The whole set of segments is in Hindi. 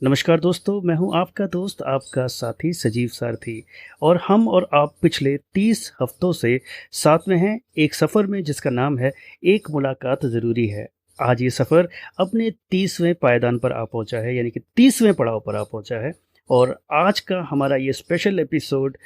नमस्कार दोस्तों, मैं हूं आपका दोस्त, आपका साथी सजीव सारथी। और हम और आप पिछले 30 हफ्तों से साथ में हैं एक सफ़र में जिसका नाम है एक मुलाकात ज़रूरी है। आज ये सफ़र अपने 30वें पायदान पर आ पहुंचा है, यानी कि 30वें पड़ाव पर आ पहुंचा है। और आज का हमारा ये स्पेशल एपिसोड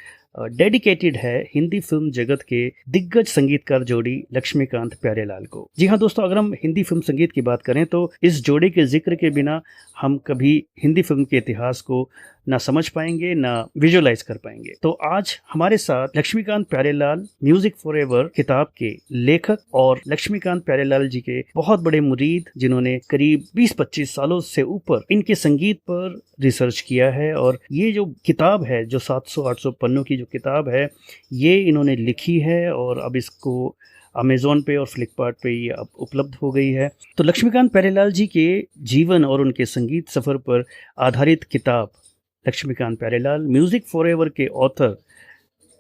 डेडिकेटेड है हिंदी फिल्म जगत के दिग्गज संगीतकार जोड़ी लक्ष्मीकांत प्यारेलाल को। जी हाँ दोस्तों, अगर हम हिंदी फिल्म संगीत की बात करें तो इस जोड़ी के जिक्र के बिना हम कभी हिंदी फिल्म के इतिहास को ना समझ पाएंगे ना विजुअलाइज कर पाएंगे। तो आज हमारे साथ लक्ष्मीकांत प्यारेलाल म्यूजिक फॉरएवर किताब के लेखक और लक्ष्मीकांत प्यारेलाल जी के बहुत बड़े मुरीद, जिन्होंने करीब 20-25 सालों से ऊपर इनके संगीत पर रिसर्च किया है। और ये जो किताब है, जो 700-800 पन्नों की जो किताब है, ये इन्होंने लिखी है और अब इसको अमेज़ॉन पे और फ्लिपकार्ट पे ये अब उपलब्ध हो गई है। तो लक्ष्मीकांत प्यारेलाल जी के जीवन और उनके संगीत सफ़र पर आधारित किताब लक्ष्मीकांत प्यारेलाल म्यूज़िक फॉरएवर के ऑथर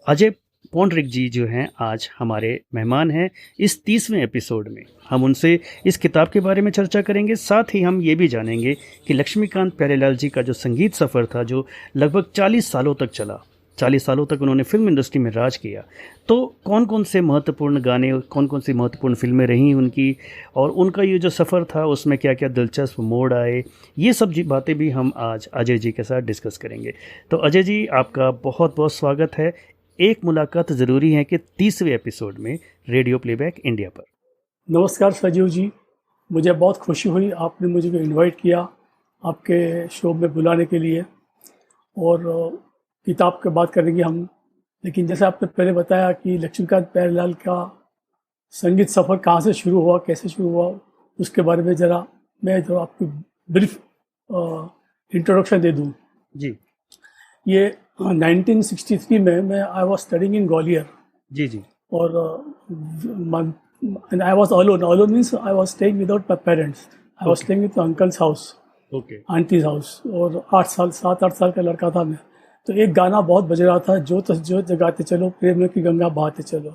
अजय पौंडरिक जी जो हैं आज हमारे मेहमान हैं इस 30वें एपिसोड में। हम उनसे इस किताब के बारे में चर्चा करेंगे, साथ ही हम ये भी जानेंगे कि लक्ष्मीकांत प्यारेलाल जी का जो संगीत सफ़र था, जो लगभग 40 सालों तक चला, 40 सालों तक उन्होंने फिल्म इंडस्ट्री में राज किया, तो कौन कौन से महत्वपूर्ण गाने, कौन कौन सी महत्वपूर्ण फिल्में रहीं उनकी, और उनका ये जो सफ़र था उसमें क्या क्या दिलचस्प मोड़ आए, ये सब जी बातें भी हम आज अजय जी के साथ डिस्कस करेंगे। तो अजय जी, आपका बहुत बहुत स्वागत है एक मुलाकात ज़रूरी है के 30वें एपिसोड में रेडियो प्लेबैक इंडिया पर। नमस्कार सजीव जी, मुझे बहुत खुशी हुई आपने मुझे इनवाइट किया आपके शो में बुलाने के लिए। और किताब की बात करेंगे हम, लेकिन जैसे आपने पहले बताया कि लक्ष्मीकांत प्यारेलाल का संगीत सफ़र कहाँ से शुरू हुआ, कैसे शुरू हुआ, उसके बारे में मैं आपको ब्रीफ इंट्रोडक्शन दे दूँ। जी ये 1963 में मैं I was studying in Gwalior. जी जी। और and I was alone. Alone means I was staying without my parents. I was staying with my uncle's house, okay aunties house. और 7-8 साल का लड़का था मैं। तो एक गाना बहुत बज रहा था, जो जगाते चलो प्रेम की गंगा बहाते चलो।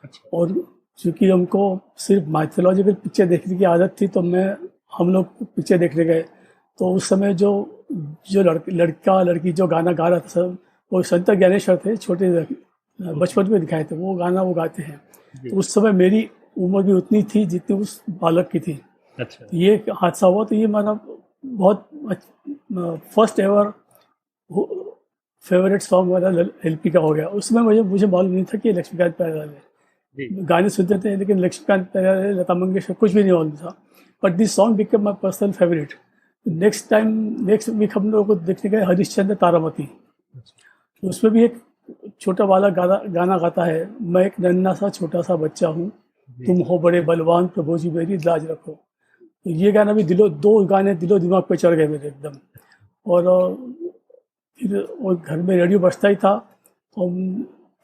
अच्छा। और चूंकि हमको सिर्फ माइथोलॉजिकल पिक्चर देखने की आदत थी, तो हम लोग पिक्चर देखने गए। तो उस समय जो जो लड़का लड़की जो गाना गा रहा था सब, वो संत ज्ञानेश्वर थे, छोटे बचपन में दिखाए थे वो गाना, वो गाते हैं। तो उस समय मेरी उम्र भी उतनी थी जितनी उस बालक की थी। अच्छा। तो ये हादसा हुआ, तो ये मेरा बहुत फर्स्ट एवर फेवरेट सॉन्ग मेरा एलपी का हो गया। उसमें मुझे मालूम नहीं था कि लक्ष्मीकांत प्यारेलाल है। जी गाने सुनते थे लेकिन लक्ष्मीकांत प्यारेलाल, लता मंगेशकर कुछ भी नहीं मालूम था। But this song become my personal favourite. Next week हम लोग को देखने गए हरिश्चंद्र तारामती। उसमें भी एक छोटा वाला गाना गाता है, मैं एक नन्हा सा छोटा सा बच्चा हूँ, तुम हो बड़े बलवान, प्रभु जी मेरी लाज रखो। तो ये गाना भी दो गाने दिलो दिमाग पे चढ़ गए मेरे एकदम। और फिर वो घर में रेडियो बजता ही था, तो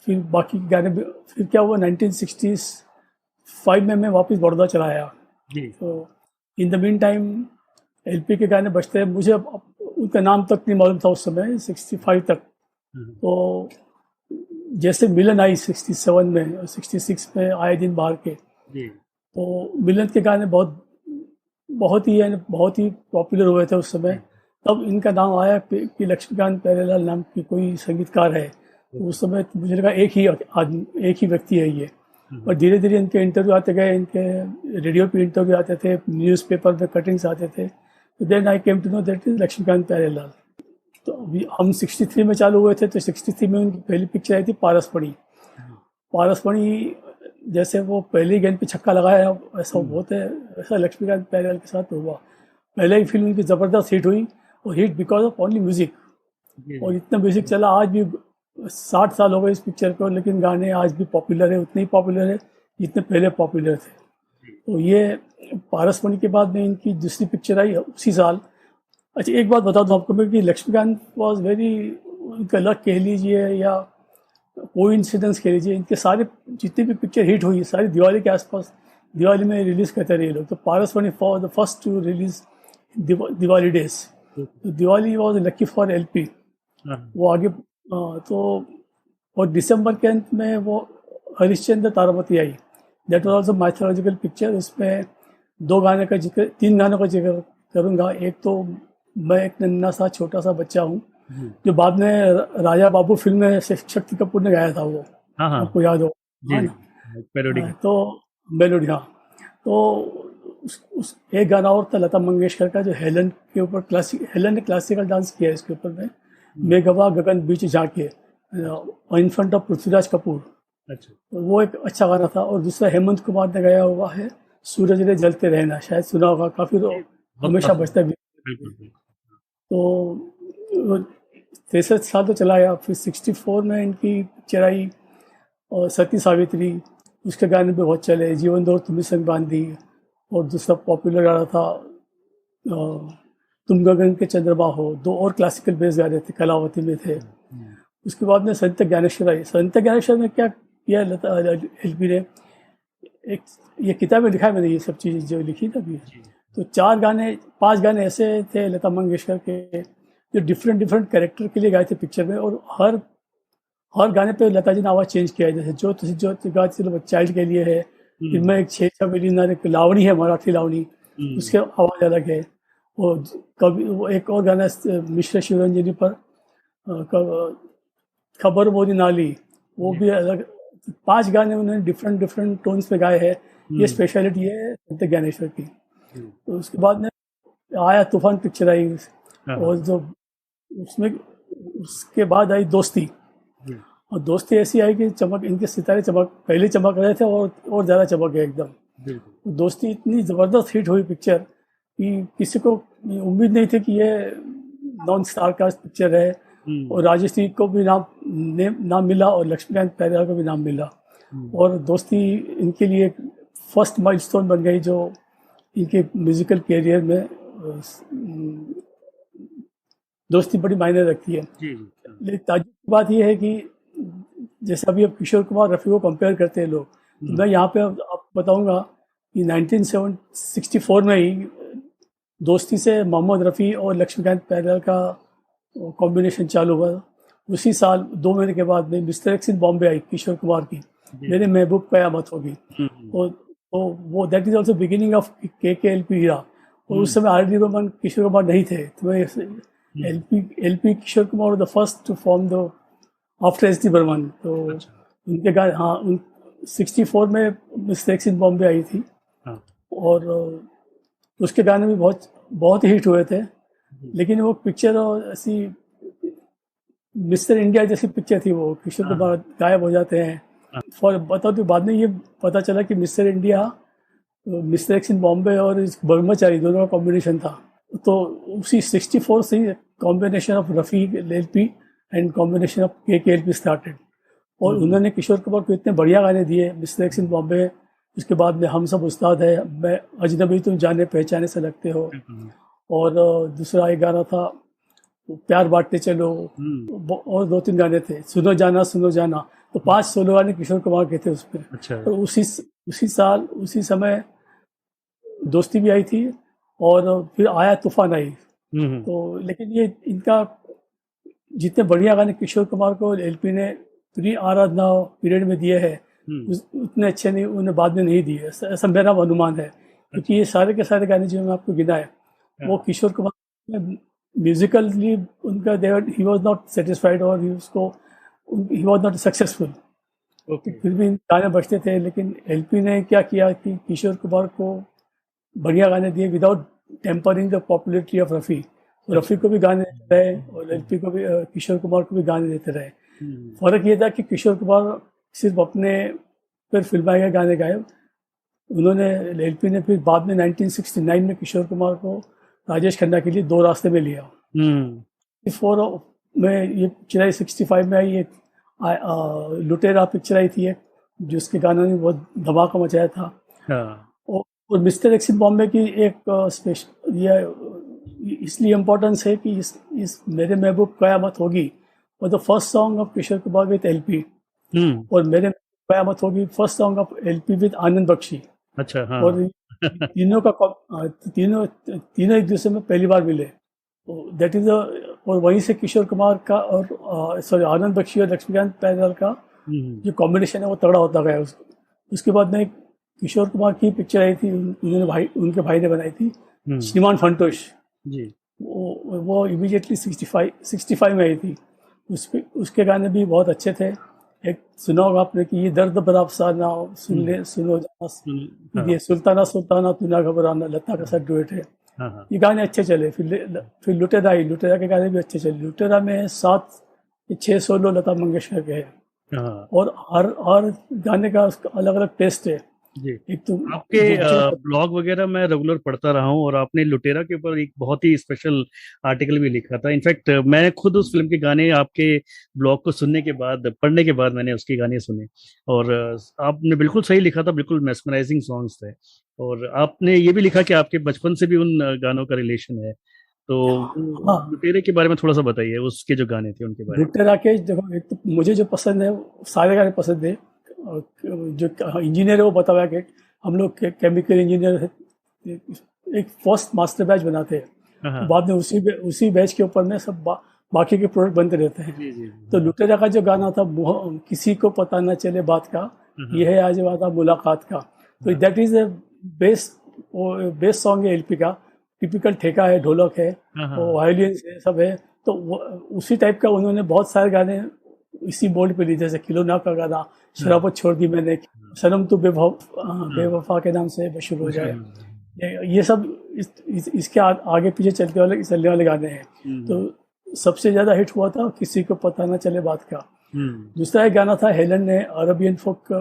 फिर बाकी गाने फिर क्या हुआ, 1965 में मैं वापस बड़ौदा चला आया। जी। तो in the mean time LP के गाने बजते हैं, मुझे उनका नाम तक नहीं मालूम था उस समय 65 तक। तो जैसे मिलन आई 67 में और 66 में आए दिन बाहर के, जी तो मिलन के गाने बहुत ही पॉपुलर हुए थे उस समय। तब इनका नाम आया कि लक्ष्मीकांत प्यारेलाल नाम की कोई संगीतकार है। तो उस समय मुझे लगा एक ही व्यक्ति है ये। और धीरे धीरे इनके इंटरव्यू आते गए, इनके रेडियो पे इंटरव्यू आते थे, न्यूज़पेपर में कटिंग्स आते थे। तो then I came to know that is Laxmikant Pyarelal. तो अभी हम 63 में चालू हुए थे, तो 63 में उनकी पहली पिक्चर आई थी पारसपणी। पारसपणी जैसे वो पहले गेंद पे छक्का लगाया, ऐसा होता है, ऐसा लक्ष्मीकांत प्यारेलाल के साथ हुआ। पहले ही फिल्म उनकी ज़बरदस्त हिट हुई, और hit because of only music. और इतना म्यूजिक चला, आज भी 60 साल हो गए इस पिक्चर को, लेकिन गाने आज भी पॉपुलर है, उतने ही पॉपुलर है जितने पहले पॉपुलर थे। तो ये पारसपणी के बाद में इनकी दूसरी पिक्चर आई उसी साल। अच्छा, एक बात बता दूं आपको मैं कि लक्ष्मीकांत वॉज वेरी, उनका लक कह लीजिए या कोइंसिडेंस कह लीजिए, इनके सारे जितनी भी पिक्चर हिट हुई सारी दिवाली के आसपास, दिवाली में रिलीज़ करते रहे लोग। तो Parasmani for the first two release Diwali days. तो Diwali was lucky for LP. वो आगे तो, और दिसंबर के अंत में वो हरिश्चंद्र तारामती आई। That was also mythological picture. उसमें 3 गानों का जिक्र करूँगा। एक तो मैं एक नन्हा सा छोटा सा बच्चा हूँ, जो बाद में राजा बाबू फिल्म में शक्ति कपूर ने गाया था वो, हाँ हाँ आपको याद हो, है जी, ना? पेरोडी हाँ, तो मेलोडी, हाँ। तो उस एक गाना और था लता मंगेशकर का, जो हेलन के ऊपर हेलन ने क्लासिकल डांस किया है इसके ऊपर में, मैं गवा गगन बीच जाके, in front of Prithviraj Kapoor. अच्छा तो वो एक अच्छा गाना था। और दूसरा हेमंत कुमार ने गाया हुआ है, सूरज रे जलते रहना, शायद सुना होगा, काफी तो बहुत हमेशा पसंद, बजता भी। बिल्कुल बिल्कुल। तो 63 साल तो चला गया, फिर 64 में इनकी पिक्चर आई और सती सावित्री, उसके गाने भी बहुत चले, जीवन दौर तुम्हें संग बांधी। और दूसरा पॉपुलर गाना था तुम गगन के चंद्रमा हो, दो और क्लासिकल बेस गाने थे, कलावती में थे। उसके बाद में संत ज्ञानेश्वर आई। संत ज्ञानेश्वर में क्या किया लता एलपी ने, एक ये किताब में लिखा है मैंने, ये सब चीज़ जो लिखी ना अभी, तो 5 गाने ऐसे थे लता मंगेशकर के, जो डिफरेंट डिफरेंट कैरेक्टर के लिए गाए थे पिक्चर में। और हर गाने पे लता जी ने आवाज़ चेंज किया है, जैसे जो गाती चलो चाइल्ड के लिए है, फिर मैं एक 6 मिलीनार, एक लावणी है मराठी लावणी, उसके आवाज़ अलग है। और कभी वो एक और गाना मिश्र शिवरंजनी पर, खबर मोदी नाली, वो भी अलग। 5 गाने उन्होंने डिफरेंट डिफरेंट टोन्स पे गाए हैं। ये स्पेशलिटी है संत ज्ञानेश्वर की। तो उसके बाद में आया तूफान पिक्चर आई, और जो उसमें उसके बाद आई दोस्ती। और दोस्ती ऐसी आई कि चमक, इनके सितारे पहले चमक रहे थे और ज़्यादा चमक गए एकदम। तो दोस्ती इतनी ज़बरदस्त हिट हुई पिक्चर कि किसी को उम्मीद नहीं थी कि ये नॉन स्टार कास्ट पिक्चर है। और राजश्री को भी नाम मिला और लक्ष्मीकांत प्यारेलाल को भी नाम मिला। और दोस्ती इनके लिए फर्स्ट माइलस्टोन बन गई, जो इनके म्यूजिकल कैरियर में दोस्ती बड़ी मायने रखती है। लेकिन ताज्जुब की बात यह है कि जैसे अभी अब किशोर कुमार रफ़ी को कंपेयर करते हैं लोग, तो मैं यहाँ पे आपको बताऊंगा कि 1964 में ही दोस्ती से मोहम्मद रफ़ी और लक्ष्मीकांत प्यारेलाल का कॉम्बिनेशन चालू हुआ। उसी साल 2 महीने के बाद में मिस्टर एक्स इन बॉम्बे आई किशोर कुमार की, मेरे महबूब कयामत होगी। और तो वो that is also beginning of KKLP era. और उस समय RD बर्मन किशोर कुमार नहीं थे, तो LP Kishore Kumar the first two form the after SD Burman. तो उनके गाने, हाँ, 64 में मिस्टर एक्स इन बॉम्बे आई थी। और उसके गाने भी बहुत बहुत हिट हुए थे। लेकिन वो पिक्चर ऐसी मिस्टर इंडिया जैसी पिक्चर थी, वो किशोर कुमार गायब हो जाते हैं। फॉर बताओ तो बाद में ये पता चला कि mister India mister X in Bombay और ब्रह्मचारी दोनों का कॉम्बिनेशन था। तो उसी 64 से combination of Rafi LP and combination of KKLP started. और उन्होंने किशोर कुमार को इतने बढ़िया गाने दिए, मिस्टर एक्स इन बॉम्बे, उसके बाद में हम सब उस्ताद है, मैं अजनबी तुम जाने पहचाने से लगते हो। और दूसरा एक गाना था प्यार बांटते चलो, और 2-3 गाने थे, सुनो जाना। तो 5 सोलो गाने किशोर कुमार के थे उसमें। अच्छा। और उसी समय दोस्ती भी आई थी, और फिर आया तूफान आई। तो लेकिन ये इनका जितने बढ़िया गाने किशोर कुमार को LP ने प्री आराधना पीरियड में दिए हैं, उतने अच्छे नहीं उन्हें बाद में नहीं दिए, ऐसा मेरा अनुमान है। क्योंकि ये सारे के सारे गाने जो मैं आपको गिनाए, वो किशोर कुमार म्यूजिकली उनका ही वॉज नॉट सेटिस्फाइड, और ही वॉज नॉट सक्सेसफुल। फिर भी गाने बजते थे। लेकिन LP ने क्या किया कि किशोर कुमार को बढ़िया गाने दिए without tampering the popularity of Rafi. Rafi को भी गाने देते रहे और LP को भी, किशोर कुमार को भी गाने देते रहे। फर्क ये था कि किशोर कुमार सिर्फ अपने पर फिल्माए गए गाने गाए। उन्होंने LP ने फिर बाद में 1969 में किशोर कुमार को राजेश खन्ना के लिए दो रास्ते में लिया। 64 में ये पिक्चर आई, 65 में आई एक लुटेरा पिक्चर आई थी, जिसके गानों ने बहुत धमाका मचाया था। और मिस्टर एक्स इन बॉम्बे की एक स्पेशल ये इसलिए इम्पोर्टेंस है कि इस मेरे महबूब कयामत होगी और the first song of Kishore Kumar with LP। और मेरे कयामत होगी first song of LP with Anand Bakshi. अच्छा, हाँ। और तीनों एक दूसरे में पहली बार मिले। दैट इज और वहीं से किशोर कुमार का और आनंद बख्शी और लक्ष्मीकांत प्यारेलाल का जो कॉम्बिनेशन है वो तगड़ा होता गया। उसके बाद में किशोर कुमार की पिक्चर आई थी, उनके भाई ने बनाई थी, श्रीमान फंटोष जी। वो इमीडिएटली 65 में आई थी। उसके गाने भी बहुत अच्छे थे। एक सुना होगा आपने कि ये दर्द भरा अफसाना सुन ले सुनो जाना, हाँ ये सुल्ताना सुल्ताना तू ना घबराना, लता का साथ डुएट है। हाँ हाँ ये गाने अच्छे चले। फिर लुटेरा आई, लुटेरा के गाने भी अच्छे चले। लुटेरा में 7 6 सोलो लता मंगेशकर के हैं, हाँ और हर गाने का उसका अलग अलग टेस्ट है। जी। एक तो आपके जो ब्लॉग वगैरह मैं रेगुलर पढ़ता रहा हूँ, और आपने लुटेरा के ऊपर एक बहुत ही स्पेशल आर्टिकल भी लिखा था। इनफैक्ट मैं खुद उस फिल्म के गाने आपके ब्लॉग को सुनने के बाद, पढ़ने के बाद मैंने उसके गाने सुने, और आपने बिल्कुल सही लिखा था, बिल्कुल मेस्मराइजिंग सॉन्ग्स थे। और आपने ये भी लिखा कि आपके बचपन से भी उन गानों का रिलेशन है। तो वो हाँ, लुटेरे के बारे में थोड़ा सा बताइए, उसके जो गाने थे उनके बारे लुटेरा के देखो, एक तो मुझे जो पसंद है सारे गाने पसंद है। और जो इंजीनियर है वो बता हुआ है कि हम लोग केमिकल इंजीनियर एक फर्स्ट मास्टर बैच बनाते हैं, में। हाँ बाद में उसी बैच के ऊपर में सब बाकी के प्रोडक्ट बनते रहते हैं। जी जी तो लुटेरा का जो गाना था, किसी को पता न चले बात का, हाँ ये है आज वादा मुलाकात का। तो हाँ that is a best best song है एलपी का। टिपिकल ठेका है, ढोलक है, हाँ और हाँ वायलिन है, सब है। तो उसी टाइप का उन्होंने बहुत सारे गाने इसी बोल्ड पे लिए, जैसे खिलौना का गाना, हाँ शराबत छोड़ दी मैंने, सनम तो हाँ बेवफा के नाम से मशहूर हो जाए। मशहूर। ये सब इसके आगे पीछे चलने वाले गाने हैं। तो हम्म सबसे ज्यादा हिट हुआ था किसी को पता ना चले बात का। हम्म दूसरा एक गाना था हेलन ने, अरबियन फोक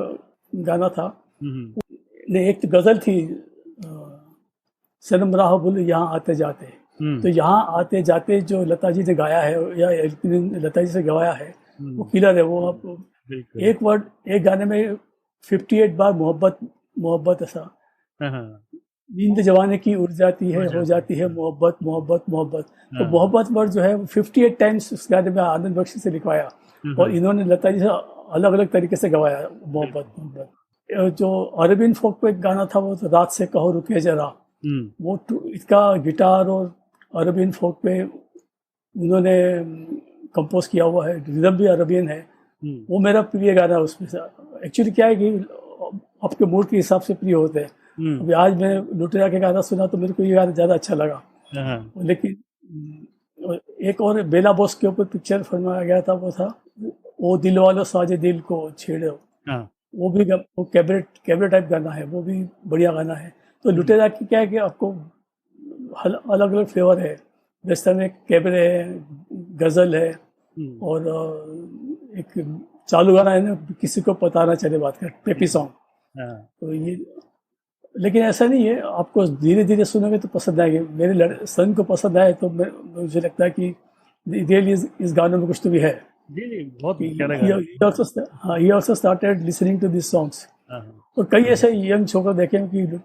गाना था। हम्म ने एक तो गजल थी, अ, सनम राह बुल यहाँ आते जाते। तो हम्म यहाँ आते जाते जो लता जी ने गाया है, या एलपी ने लता जी से गवाया है, वो हम्म, किलर है। वो आप बिल्कुल। एक वर्ड एक गाने में 58 बार मोहब्बत मोहब्बत ऐसा, हाँ हाँ नींद जवानी की उड़ जाती उड़ है, हो जाती जाती है है। मोहब्बत मोहब्बत मोहब्बत। तो हाँ मोहब्बत वर्ड जो है वो 58 टाइम्स उस गाने में आनंद बख्शी से लिखवाया, और हाँ इन्होंने लता जी से अलग अलग तरीके से गवाया मोहब्बत बिल्कुल। मोहब्बत। जो अरबिन फोक पे एक गाना था, वो तो रात से कहो रुके जरा। वो इसका गिटार और अरबियन फोक पे उन्होंने कंपोज किया हुआ है, रिदम भी अरबियन है। हम्म वो मेरा प्रिय गाना है उसमें से। एक्चुअली क्या है कि आपके मूड के हिसाब से प्रिय होते हैं। हम्म अभी आज मैं लुटेरा के गाना सुना तो मेरे को ये गाना ज़्यादा अच्छा लगा। हाँ लेकिन एक और बेला बॉस के ऊपर पिक्चर फरमाया गया था, वो था वो दिल वालों साजे दिल को छेड़ो। हाँ वो भी वो कैबरेट कैबरेट टाइप गाना है, वो भी बढ़िया गाना है। तो हम्म लुटेरा की क्या है कि आपको अलग अलग फ्लेवर है। वेस्टर्न में कैबरे है, गजल है, हम्म, और एक चालू गाना है ना, किसी को पता ना चले बात का, पेपी सॉन्ग। हाँ तो ये, लेकिन ऐसा नहीं है, आपको धीरे धीरे सुनोगे तो पसंद आएगी। मेरे सन को पसंद आए तो मुझे लगता है कि रियली इस गानों में कुछ तो भी है। जी जी, बहुत कि प्यारा गाना। he also started listening to these songs। हाँ हाँ और कई ऐसे यंग छोकरे देखे हैं कि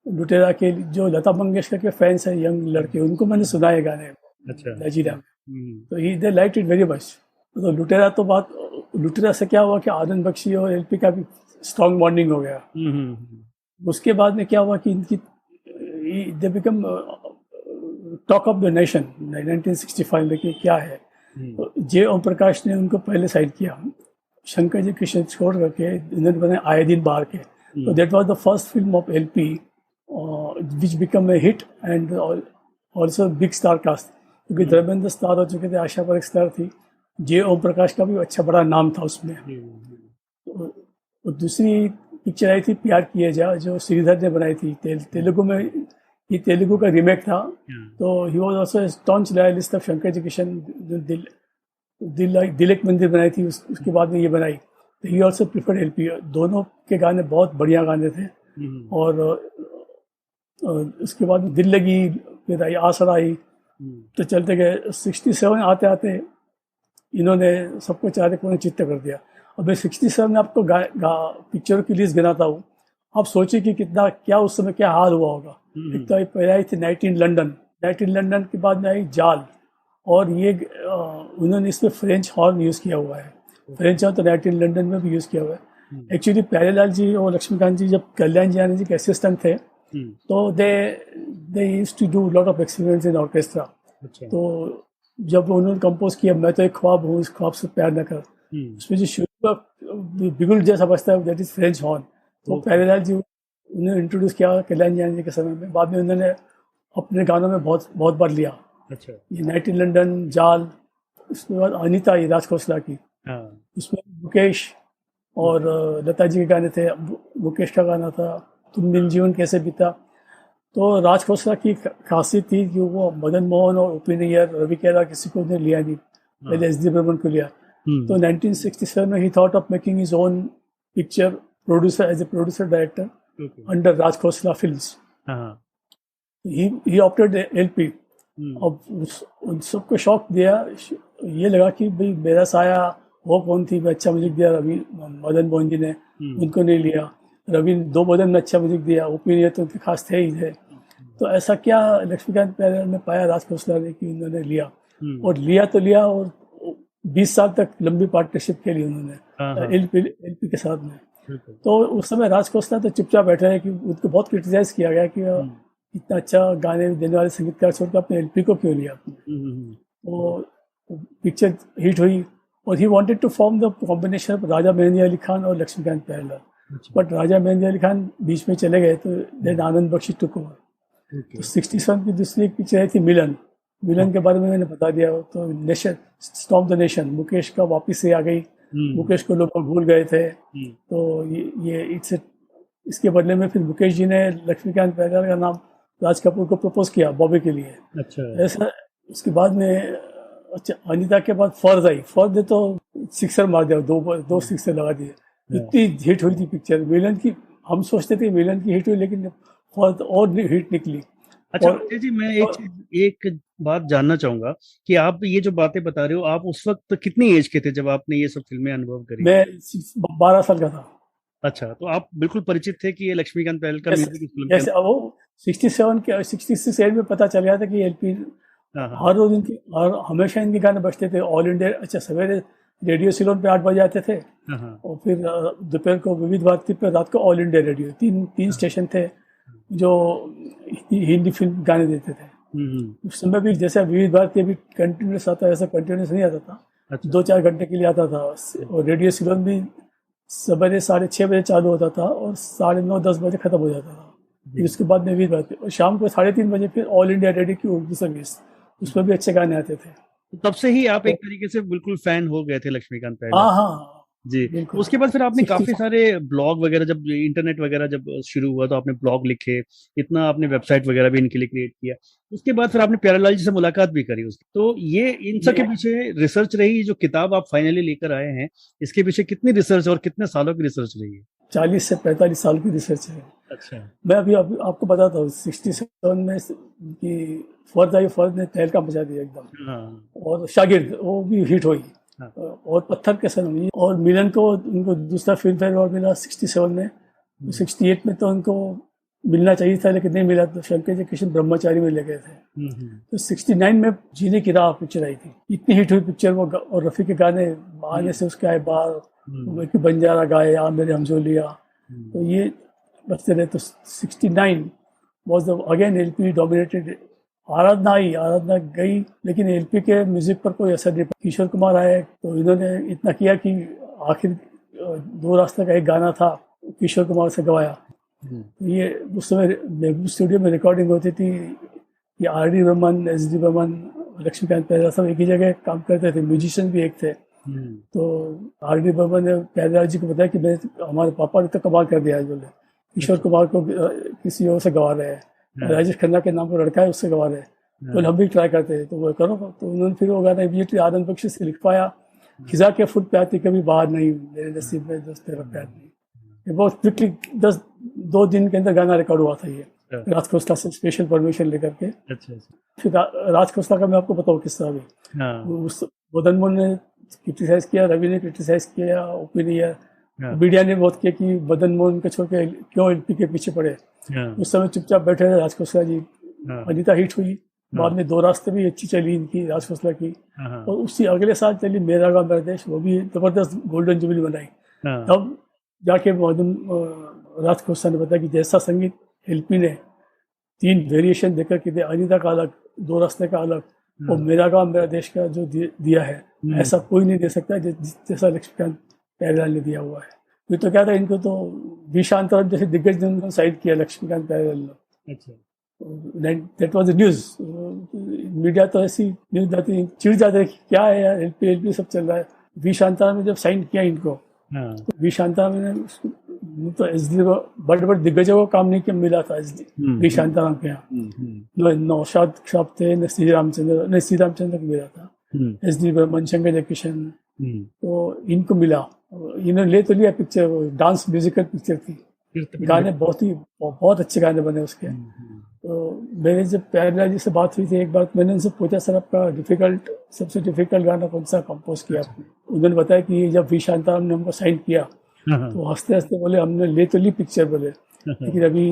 लुटेरा के जो लता मंगेशकर के फैंस हैं, यंग लड़के, उनको मैंने सुना है गाने अच्छा। नाजीरा में। हम्म तो ही they like it very much. तो लुटेरा तो बात, लुटेरा से क्या हुआ कि आनंद बख्शी और एलपी का भी स्ट्रॉन्ग बॉन्डिंग हो गया। उसके बाद में क्या हुआ कि इनकी they become talk of the nation 1965 में कि क्या है। हम्म तो जे ओम प्रकाश ने उनको पहले साइड किया, शंकर जी कृष्ण छोड़ करके इन्होंने बनाए आए दिन बाहर के। तो that was the first film of LP which become a hit, and also big star cast, क्योंकि धर्मेंद्र स्टार हो चुके थे, आशा पर एक स्टार थी, जे ओम प्रकाश का भी अच्छा बड़ा नाम था उसमें। तो, तो दूसरी पिक्चर आई थी प्यार किए जा, जो श्रीधर ने बनाई थी तेलुगु में। ये तेलुगु का रीमेक था। तो he was also staunch loyalist of Shankar Jaikishan. दिल दिल एक मंदिर बनाई थी, उसके बाद में ये बनाई। तो ही आल्सो प्रिफर्ड एलपी। दोनों के गाने बहुत बढ़िया गाने थे। और उसके बाद में दिल लगी, फिर आई आसरा आई। तो चलते गए 67 आते आते इन्होंने सबको चारे कोने चित्त कर दिया। अब मैं 67 में आपको पिक्चर की लिस्ट गिनाता हूँ। आप सोचिए कि कितना, क्या उस समय क्या हाल हुआ होगा। एक तो पहले आई थी night in London, night in London के बाद में आई जाल, और ये उन्होंने इसमें फ्रेंच हॉर्न यूज़ किया हुआ है। फ्रेंच हॉर्न तो नाइट इन लंदन में भी यूज़ किया हुआ है। एक्चुअली प्यारेलाल जी और लक्ष्मीकांत जी जब कल्याण जी जी के असिस्टेंट थे, तो they used to do lot of experiments in orchestra. तो जब उन्होंने कंपोज किया मैं तो एक ख्वाब हूँ, इस ख्वाब से प्यार न कर, उसमें जो शुरू का बिगुल जैसा बजता है दैट इज फ्रेंच हॉर्न। तो प्यारेलाल जी उन्होंने इंट्रोड्यूस किया कल्याण जी के समय में। बाद में उन्होंने अपने गानों में बहुत बहुत बार लिया। अच्छा। ये नाइट इन लंदन, जाल, उसके बाद अनीता ये राज खोसला की, हाँ। उसमें मुकेश और लता जी के गाने थे। मुकेश का गाना था तुम बिन जीवन कैसे बीता। तो राज खोसला की खासियत थी कि वो मदन मोहन और ओ पी नैयर, रवि केला किसी को उन्हें लिया नहीं, हाँ। पहले एस डी बर्मन को लिया। तो 1967 में ही thought of making his own picture, producer as a producer director okay. Under Raj Khosla films. हाँ। He opted LP. हम्म। अब उन सबको शौक दिया, ये लगा कि भाई मेरा साया वो कौन थी, मैं अच्छा म्यूजिक दिया रवि मदन मोहन जी ने, उनको नहीं लिया। रवि दो बदन में अच्छा म्यूजिक दिया, ओपिनियन तो उनके खास थे ही थे। तो ऐसा क्या लक्ष्मीकांत प्यारेलाल ने पाया राज खोसला ने कि उन्होंने लिया, और लिया तो लिया, और 20 साल तक लंबी पार्टनरशिप खेली हाँ, उन्होंने हाँ। एलपी के साथ में। बिल्कुल। तो उस समय राज खोसला तो चुपचाप बैठे रहे कि उनको बहुत क्रिटिसाइज किया गया कि इतना अच्छा गाने देने वाले संगीतकार छोड़ के अपने एलपी को क्यों लिया आपने। तो पिक्चर हिट हुई, और he wanted to form the combination of Raja Mehdi Ali Khan और लक्ष्मीकांत प्यारेलाल। बट राजा मेहंदी अली खान बीच में चले गए, तो then Anand Bakshi took over. तो 67 की दूसरी एक पिक्चर आई थी मिलन। मिलन के बारे में मैंने बता दिया। तो nation, stop the nation, Mukesh का वापिस से आ गई। मुकेश को लोग भूल गए थे। तो ये इसके बदले में फिर मुकेश जी ने लक्ष्मीकांत प्यारेलाल का नाम राज कपूर को प्रपोज किया बॉबी के लिए। अच्छा। ऐसा उसके बाद में, अच्छा, अनीता के बाद फर्ज आई। फर्ज ने तो सिक्सर मार दिया, दो सिक्सर लगा दिए। इतनी हिट हुई थी पिक्चर विलन की। हम सोचते थे विलन की हिट हुई, लेकिन फर्ज और हिट निकली। अच्छा और अजय जी, मैं एक बात जानना चाहूंगा कि आप ये जो बातें बता रहे हो, आप उस वक्त कितनी एज के थे जब आपने ये सब फिल्में अनुभव करी? मैं 12 साल का था। अच्छा, तो आप बिल्कुल परिचित थे कि ये लक्ष्मीकांत प्यारेलाल का जैसे म्यूजिक इस फिल्म के जैसे अब वो 67 के 66 एज में पता चल गया था कि एलपी हाँ, हाँ। हर रोज इनकी, हर हमेशा इनके गाने बजते थे ऑल इंडिया। अच्छा, सवेरे रेडियो सिलोन पे 8 बजे आते थे, हाँ, हाँ। और फिर दोपहर को विविध भारती पे, रात को ऑल इंडिया रेडियो। तीन स्टेशन थे जो हिंदी फिल्म गाने देते थे। उस समय भी जैसे विविध भारती अभी कंटिन्यूस आता है, ऐसा कंटिन्यूस नहीं आता था। अच्छा। 2-4 घंटे के लिए आता था। और रेडियो सिलोन भी सवेरे 6:30 बजे चालू होता था और 9:30-10 बजे खत्म हो जाता था। फिर उसके बाद में विविध भारती, और शाम को 3:30 बजे फिर ऑल इंडिया रेडियो की उर्दू सर्विस, उसमें भी अच्छे गाने आते थे। तो तब से ही आप तो एक तरीके से बिल्कुल फैन हो गए थे लक्ष्मीकांत प्यारेलाल? हाँ हाँ, जी। तो बिल्कुल। उसके बाद फिर आपने काफी 60 सारे ब्लॉग वगैरह, जब इंटरनेट वगैरह जब शुरू हुआ तो आपने ब्लॉग लिखे, इतना आपने वेबसाइट वगैरह भी इनके लिए क्रिएट किया। उसके बाद फिर आपने प्यारेलाल जी से मुलाकात भी करी उसकी। तो ये इन सब के पीछे रिसर्च रही, जो किताब आप फाइनली लेकर आए हैं, इसके पीछे कितनी रिसर्च और कितने सालों की रिसर्च रही है? 40 से 45 साल की रिसर्च है। अच्छा। मैं अभी आपको बताता हूँ, 67 में कि फर्ज ने तहलका मचा दिया एकदम। हाँ, और शागिर्द वो भी हिट हुई। हाँ। और पत्थर के सनम, और मिलन को उनको दूसरा फिल्म फेयर अवार्ड मिला 67 में। 68 में तो उनको मिलना चाहिए था, लेकिन नहीं मिला, तो शंकर जी कृष्ण ब्रह्मचारी में ले गए थे। तो 69 में जीने की राह पिक्चर आई थी। इतनी हिट हुई पिक्चर वो, और रफ़ी के गाने आने से उसके आए बाहर, कि बंजारा गाए आ मेरे हमजोलिया, तो ये बचते रहे। तो 69 was the again LP dominated. Aradhana आई, आराधना गई, लेकिन एलपी के म्यूजिक पर कोई असर नहीं पड़ा। किशोर कुमार आए तो इन्होंने इतना किया कि आखिर दो रास्ते का एक गाना था, किशोर कुमार से गवाया। ये उस समय महबूब स्टूडियो में रिकॉर्डिंग होती थी। ये R D Burman, S D Burman, Laxmikant Pyarelal सब एक ही जगह काम करते थे, म्यूजिशियन भी एक थे। तो आर डी बर्मन ने प्यारेलाल जी को बताया कि हमारे पापा ने तो कमाल कर दिया है, बोले किशोर कुमार को किसी और से गवा रहे हैं, राजेश खन्ना के नाम पर लड़का है उससे गवा रहे हैं, तो हम भी ट्राई करते हैं, तो वो करो। तो उन्होंने फिर वो गाना इमीडिएटली आनंद बख्शी से लिख पाया, खिजा के फुट पे आती कभी बाहर नहीं, मेरे नसीब में दोस्त तेरा प्यार नहीं। ये बहुत क्विकली 2 दिन के अंदर गाना रिकॉर्ड हुआ था ये, राज खोसला से स्पेशल परमिशन लेकर के। अच्छा। फिर राज खोसला का मैं आपको बताऊँ किस्सा अभी। उस मदन मोहन ने क्रिटिसाइज किया, रवि ने क्रिटिसाइज किया, ओपिनियन मीडिया ने बहुत किया कि मदन मोहन को छोड़ के क्यों एलपी के पीछे पड़े। उस समय चुपचाप बैठे रहे राज खोसला जी। अनीता हिट हुई, बाद में दो रास्ते भी अच्छी चली इनकी, राज खोसला की। और उसी अगले साल चली मेरा गाँव मेरा देश, वो भी जबरदस्त गोल्डन जुबली बनाई। तब जाके राज खोसला ने बताया कि जैसा संगीत एलपी ने 3 वेरिएशन देकर के दिया, अनीता का अलग, दो रास्ते का अलग, और मेरा गाँव मेरा देश का जो दिया है, ऐसा कोई नहीं दे सकता जैसा लक्ष्मीकांत प्यारेलाल ने दिया हुआ है। ये तो क्या था, इनको तो विशांतरम जैसे दिग्गज ने उनको साइड किया लक्ष्मीकांत प्यारेलाल ने। अच्छा। That was the news. Media तो ऐसी न्यूज़ आती, चिढ़ जाते हैं कि क्या है यार, एलपी एलपी सब चल रहा है। वी शांताराम ने जब साइन किया इनको, हाँ। तो वी शांताराम ने तो एसडी बड़े बड़े दिग्गजों को काम नहीं किया, मिला था एसडी वी शांताराम के यहाँ। नौशाद साहब थे, न श्री रामचंद्र को मिला था, एसडी मनशंकर जयकिशन, तो इनको मिला। इन्होंने ले तो लिया पिक्चर, डांस म्यूजिकल पिक्चर थी, गाने बहुत अच्छे गाने बने उसके। तो मेरे जब प्यारेलाल जी से बात हुई थी एक बार, मैंने उनसे पूछा सर आपका सबसे डिफिकल्ट गाना कौन सा कंपोज किया आपने? उन्होंने बताया कि जब वी शांताराम ने हमको साइन किया तो हंसते हंसते बोले हमने ले तो ली पिक्चर बोले, लेकिन अभी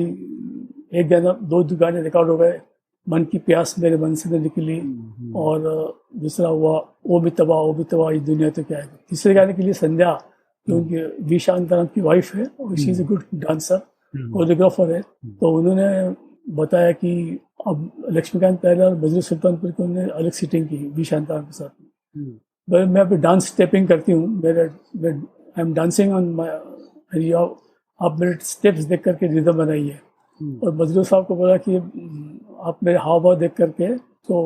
एक गाना दो गाने रिकॉर्ड हो गए, मन की प्यास मेरे मन से न निकली, और दूसरा हुआ ओ भी तबाह इस दुनिया तो क्या है। तीसरे गाने के लिए संध्या, क्योंकि वी शांताराम की वाइफ है और she is a good dancer, choreographer है, तो उन्होंने बताया कि अब लक्ष्मीकांत प्यारेलाल और बजरंग सुल्तानपुर की उन्होंने अलग सीटिंग की वी शांताराम के साथ। मैं अभी डांस स्टेपिंग करती हूँ, I am dancing on my, आप मेरे स्टेप्स देख करके रिदम बनाइए। और बजरंग साहब को बोला कि आप मेरे हाव भाव देख करके तो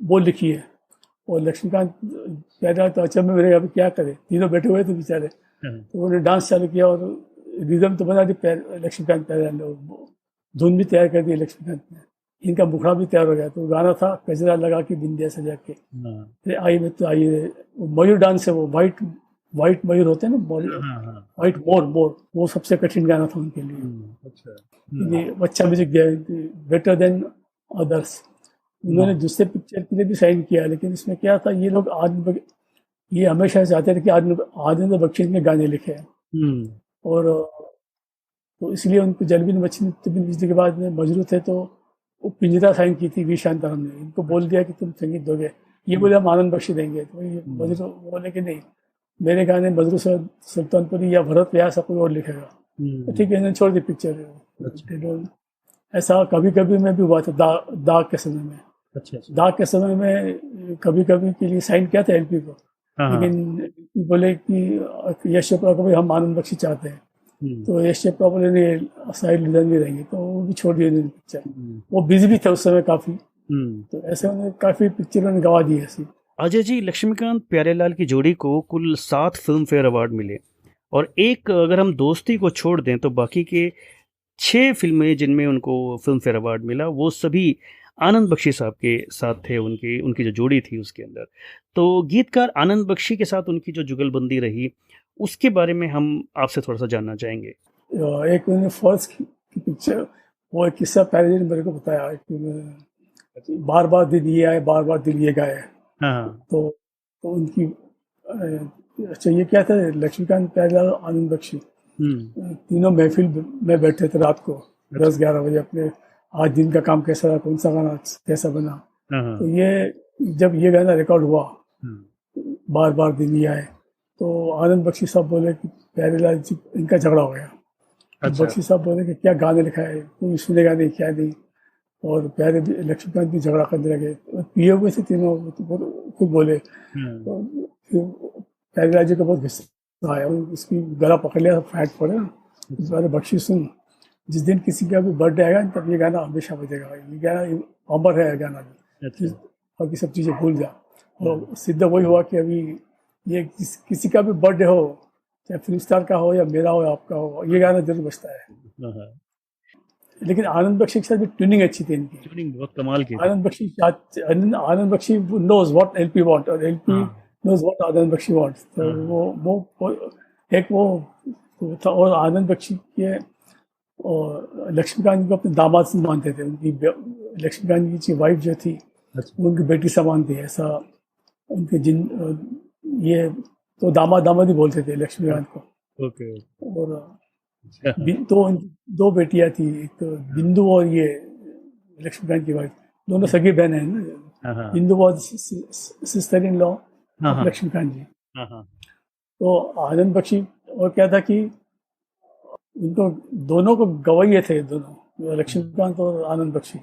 वो लिखिए। और लक्ष्मीकांत प्यारेलाल तो अच्छा में मेरे अभी क्या करे, तीनों बैठे हुए थे बेचारे, तो उन्होंने डांस चालू किया और रिदम तो बना दी लक्ष्मीकांत प्यारेलाल ने, धुन भी तैयार कर दी लक्ष्मीकांत ने, इनका मुखड़ा भी तैयार हो गया। तो गाना था कजरा लगा के बिंदिया सजा के, फिर आई में तो आई, मयूर डांस है वो, व्हाइट मयूर होते हैं ना, व्हाइट मोर, वो सबसे कठिन गाना था उनके लिए। ये अच्छा म्यूजिक दिया, बेटर देन अदर्स। उन्होंने दूसरे पिक्चर के लिए भी साइन किया, लेकिन इसमें क्या था, ये लोग ये हमेशा चाहते थे कि आनंद बख्शी ने गाने लिखे, और तो इसलिए उनको जलबिन बिजली के बाद में मजरू थे, तो वो पिंजरा साइन की थी वी शांताराम ने, इनको बोल दिया कि तुम संगीत दोगे, ये बोले हम आनंद बख्शी देंगे। तो ये मजरू बोले कि नहीं, मेरे गाने बजरंग सुल्तानपुरी या भरत व्यास कोई और लिखेगा। तो ठीक है, इन्होंने छोड़ दी पिक्चर। ऐसा कभी कभी में भी हुआ था दाग के समय में। दाग के समय में कभी कभी के लिए साइन किया था एलपी को, लेकिन बोले कि यश चोपड़ा को भी हम आनंद बख्शी चाहते हैं, तो यश चोपड़ा बोले नहीं साइड लीडर नहीं रहेंगे, तो वो भी छोड़ दिए पिक्चर। वो बिजी भी थे उस समय काफी, तो ऐसे उन्होंने काफी पिक्चरों ने गवा दी ऐसी। अजय जी, लक्ष्मीकांत प्यारेलाल की जोड़ी को कुल 7 फिल्म फेयर अवार्ड मिले, और एक अगर हम दोस्ती को छोड़ दें तो बाकी के 6 फिल्में जिनमें उनको फिल्म फेयर अवार्ड मिला वो सभी आनंद बख्शी साहब के साथ थे, उनकी जो जोड़ी थी उसके अंदर। तो गीतकार आनंद बख्शी के साथ उनकी जो जुगलबंदी रही उसके बारे में हम आपसे थोड़ा सा जानना चाहेंगे। एक मैंने फर्स्ट की पिक्चर, वो एक किस्सा पहले ने मेरे को बताया कि बार बार दिल ये आए, बार बार दिल ये गाए। तो उनकी अच्छा ये क्या था, लक्ष्मीकांत प्यारेलाल आनंद बख्शी तीनों महफिल में बैठे थे रात को 10-11 बजे, अपने आज दिन का काम कैसा रहा, कौन सा गाना कैसा बना। तो ये जब ये गाना रिकॉर्ड हुआ बार बार दिन ये आए, तो आनंद बख्शी साहब बोले कि प्यारेलाल जी इनका झगड़ा हो गया। बख्शी साहब बोले कि क्या गाने लिखा है, कोई सुनेगा नहीं क्या नहीं, और लक्ष्मीकांत भी झगड़ा करने लगे, पिए हुए से तीनों खुद बोले। तो प्यारेलाल जी को बहुत गुस्सा आया, उसकी गला पकड़ लिया, फैट पड़े ना, इस बार बख्शी सुन, जिस दिन किसी का भी बर्थडे आएगा तब ये गाना हमेशा बजेगा, ये गाना अमर है गाना भी, बाकी सब चीज़ें भूल जा। और सीधा वही हुआ कि अभी ये किसी का भी बर्थडे हो, चाहे फिल्म स्टार का हो या मेरा हो या आपका हो, ये गाना जरूर बजता है। लेकिन आनंद बख्शी के साथ भी ट्यूनिंग अच्छी थी इनकी, ट्यूनिंग बहुत कमाल की। Anand Bakshi knows what LP want और LP knows what Anand Bakshi want. तो वो एक वो था। और आनंद बख्शी के और लक्ष्मीकांत को अपने दामाद से मानते थे, उनकी लक्ष्मीकांत की वाइफ जो थी उनकी बेटी समान थी, ऐसा उनके ये तो दामाद ही बोलते थे लक्ष्मीकांत को। और तो दो बेटियां थी, एक तो बिंदु और ये लक्ष्मीकांत की वाइफ, दोनों सगी बहन है ना। Bindu was sister in law Laxmikant ji. तो आनंद बख्शी, और क्या था कि इनको दोनों को गवैये थे, दोनों लक्ष्मीकांत और आनंद बख्शी,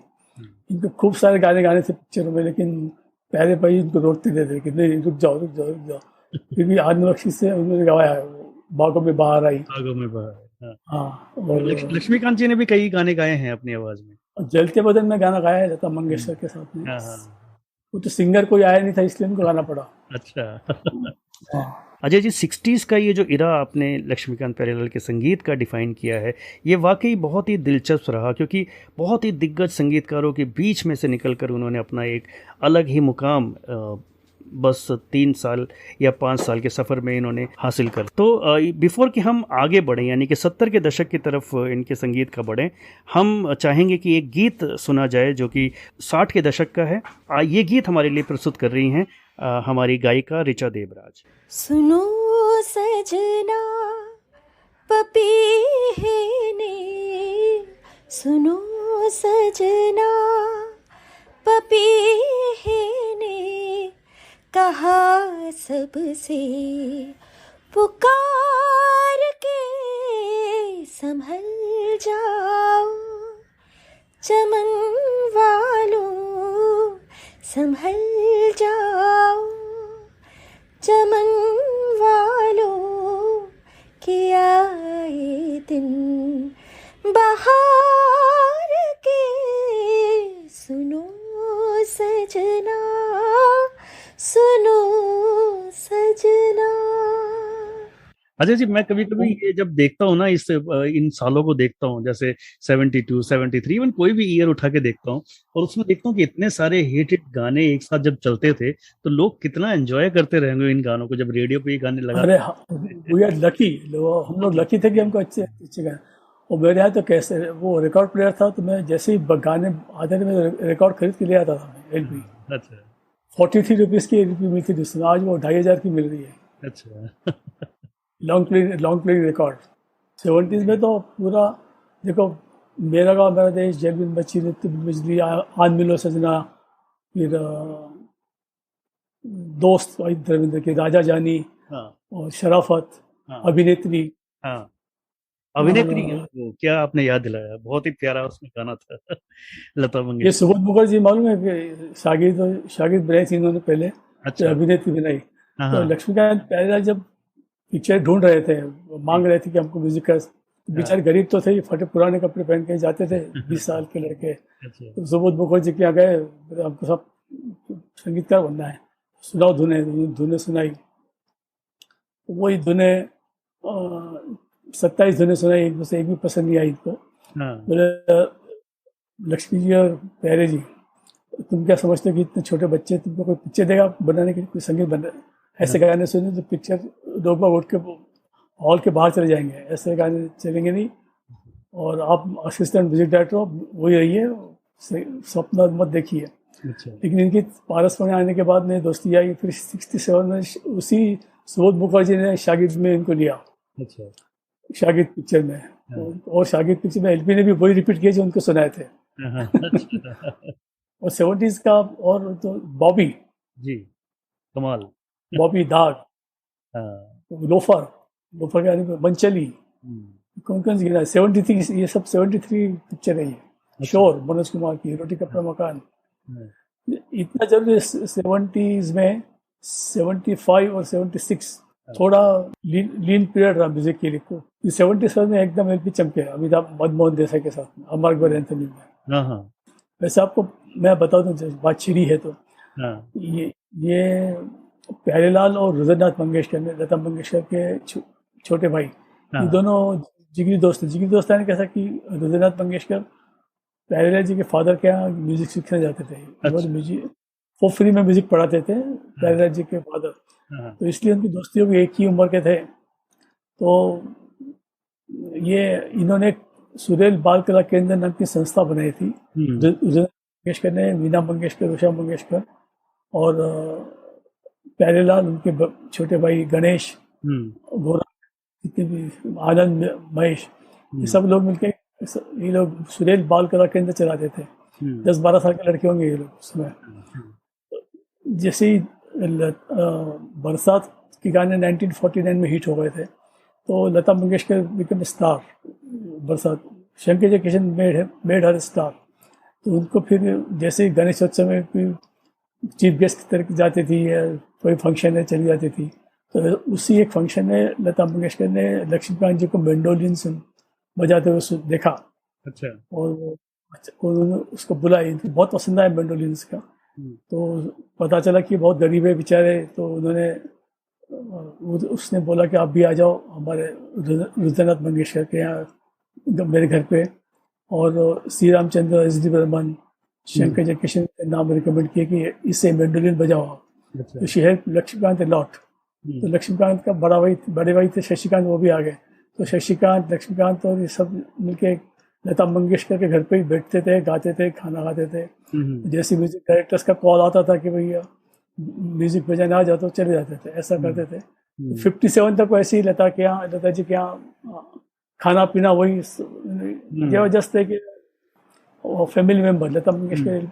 इनको खूब सारे गाने गाने थे पिक्चरों में, लेकिन प्यारे भाई इनको रोकते थे कि नहीं रुक जाओ। फिर भी आनंद बख्शी से उन्होंने गवाया है, बागों में बाहर आई। हाँ, और लक्ष्मीकांत जी ने भी कई गाने गाए हैं अपनी आवाज में। जलते बदन में गाना गाया है लता मंगेशकर के साथ में। हाँ हाँ। वो तो सिंगर कोई आया नहीं था इसलिए उनको गाना पड़ा। अच्छा। हाँ। अजय जी, 60s का ये जो इरा आपने लक्ष्मीकांत प्यारेलाल के संगीत का डिफाइन किया है, ये वाकई बहुत ही दिलचस्प रहा, क्योंकि बहुत ही दिग्गज संगीतकारों के बीच में से निकलकर उन्होंने अपना एक अलग ही मुकाम बस 3 साल या 5 साल के सफ़र में इन्होंने हासिल कर। तो बिफोर कि हम आगे बढ़ें, यानी कि 70 के दशक की तरफ इनके संगीत का बढ़ें, हम चाहेंगे कि एक गीत सुना जाए जो कि 60 के दशक का है। ये गीत हमारे लिए प्रस्तुत कर रही हैं हमारी गायिका ऋचा देवराज। सुनो सजना पपीहे ने, सुनो सजना पपीहे ने कहा सबसे पुकार के संभल जाओ, चमन वालों संभल जाओ, चमन वालों के आए दिन बहार के, सुनो सजना, सुनो सजना। अजय जी, मैं कभी कभी ये जब देखता हूँ ना, इन सालों को देखता हूँ, जैसे 72, 73, इवन कोई भी ईयर उठा के देखता हूँ, और उसमें देखता हूँ कि इतने सारे हिट गाने एक साथ जब चलते थे तो लोग कितना एंजॉय करते रहेंगे इन गानों को, जब रेडियो पे ये गाने लगा। अरे वी आर लकी, हम लोग लकी थे कि हमको अच्छे अच्छे गाने। और मेरे यहाँ तो कैसे वो रिकॉर्ड प्लेयर था, तो मैं जैसे ही गाने आते थे मैं रिकॉर्ड खरीद के ले आता था एलपी। अच्छा 43 रुपीज़ की एलपी मिलती थी उसमें, आज वो 2500 की मिल रही है। अच्छा। लॉन्ग प्ले रिकॉर्ड 70s में तो पूरा देखो, मेरा गाँव मेरा देश, जय बिन बच्ची ने बिजली, आज मिलो सजना, फिर दोस्त धर्मेंद्र की, राजा जानी, हाँ और शराफत, हाँ अभिनेत्री, हाँ। और अभिनेत्री, वो क्या आपने याद दिलाया, बहुत ही प्यारा उसमें गाना था। लता ये मंगेशकर। सुबोध मुखर्जी मालूम है कि शागिर्द बनाई थी इन्होंने पहले, फिर अच्छा। अभिनेत्री बनाई। हाँ तो हाँ लक्ष्मीकांत प्यारेलाल जब पिक्चर ढूंढ रहे थे, वो मांग रहे थे कि हमको म्यूजिक का, हाँ। बेचारे गरीब तो थे, फटे पुराने कपड़े पहन के जाते थे 20 साल के लड़के। अच्छा। तो सुबोध मुखर्जी के यहाँ गए, बोले, हमको सब संगीतकार बनना है, सुनाओ धुनें। धुनें सुनाई, तो वही धुनें 27 धुनें सुनाई, एक में से एक भी पसंद नहीं आई इनको। हाँ बोले, लक्ष्मी जी और प्यारे जी, तुम क्या समझते हो कि इतने छोटे बच्चे तुमको कोई पिक्चर देगा बनाने के लिए, कोई संगीत बन ऐसे गाने सुने तो पिक्चर लोग उठ के हॉल के बाहर चले जाएंगे, ऐसे गाने चलेंगे नहीं। और आप असिस्टेंट म्यूजिक डायरेक्टर हो, वही रहिए, सपना मत देखिए। अच्छा। लेकिन इनकी पारस में आने के बाद मेरी दोस्ती आई, फिर 67 में उसी सुबोध मुखर्जी ने शागिर्द में इनको लिया, अच्छा। शागिर्द पिक्चर में। हाँ और शागिर्द पिक्चर में एलपी ने भी वही रिपीट किया जो उनको सुनाए थे। हाँ। अच्छा। और 70s का, और तो बॉबी, जी, कमाल। बॉबी दाग, हाँ। लोफर, लोफर के आने में मनचली, हम्म। कौन कौन सी गिना, 73, ये सब 73 पिक्चर है ये। अच्छा। शोर, मनोज कुमार की, रोटी कपड़ा मकान। हाँ, इतना जरूरी 70s में 75 और 76 थोड़ा लीन पीरियड रहा म्यूजिक के लिए। 77 में एकदम एलपी चमके अमिताभ मनमोहन देसाई के साथ में, अमर अकबर एंथनी में। हाँ हाँ वैसे आपको मैं बता दूं, बात छिड़ी है तो हाँ ये प्यारेलाल और रुद्रनाथ मंगेशकर ने, लता मंगेशकर के छोटे भाई, ये हाँ। दोनों जिगरी दोस्त हैं। जिगरी दोस्त है कैसा कि रुद्रनाथ मंगेशकर प्यारेलाल जी के फादर के यहाँ म्यूजिक सीखने जाते थे। अच्छा। म्यूजिक वो फ्री में म्यूजिक पढ़ाते थे प्यारेलाल जी के फादर, हाँ तो इसलिए उनकी दोस्तियों भी एक ही उम्र के थे। तो ये इन्होंने सुरेल बाल कला केंद्र नाम की संस्था बनाई थी। मंगेशकर ने, मीना मंगेशकर, उषा मंगेशकर और प्यारेलाल, उनके छोटे भाई गणेश, गोरा, जितने भी आनंद, महेश, ये सब लोग मिलके, ये लोग सुरेल बाल कला केंद्र चलाते थे। 10-12 साल के लड़के होंगे ये लोग उसमें। जैसे ही बरसात के गाने 1949 में हिट हो गए थे, तो Lata Mangeshkar become star. Barsaat, Shankar Jaikishan made her star. तो उनको फिर जैसे ही गणेशोत्सव में चीफ गेस्ट की तरह जाती थी, या कोई फंक्शन में चली जाती थी, तो उसी एक फंक्शन में लता मंगेशकर ने लक्ष्मीकांत जी को मैंडोलिन से बजाते हुए देखा। अच्छा। और अच्छा, उन्होंने उसको बुलाई, तो बहुत पसंद आया मैंडोलिन का। तो पता चला कि बहुत गरीब है बेचारे, तो उन्होंने उसने बोला कि आप भी आ जाओ हमारे रुद्रनाथ मंगेशकर के यहाँ मेरे घर पे। और श्री रामचंद्र, एस डी बर्मन, शंकर जयकिशन के नाम रिकमेंड किए कि इससे मैंडोलिन बजाओ। तो शहर लक्ष्मीकांत लॉट, तो लक्ष्मीकांत का बड़े भाई थे शशिकांत, वो भी आ गए। तो शशिकांत, लक्ष्मीकांत और ये सब मिलके लता मंगेशकर के घर पे ही बैठते थे, गाते थे, खाना खाते थे। जैसे म्यूजिक डायरेक्टर्स का कॉल आता था कि भैया म्यूजिक बजाने आ जाओ, तो चले जाते थे, ऐसा करते थे। 57 तक वैसे ही लता जी के यहाँ खाना पीना वही जबरदस्त है कि फैमिली मेम्बर लता मंगेशकर।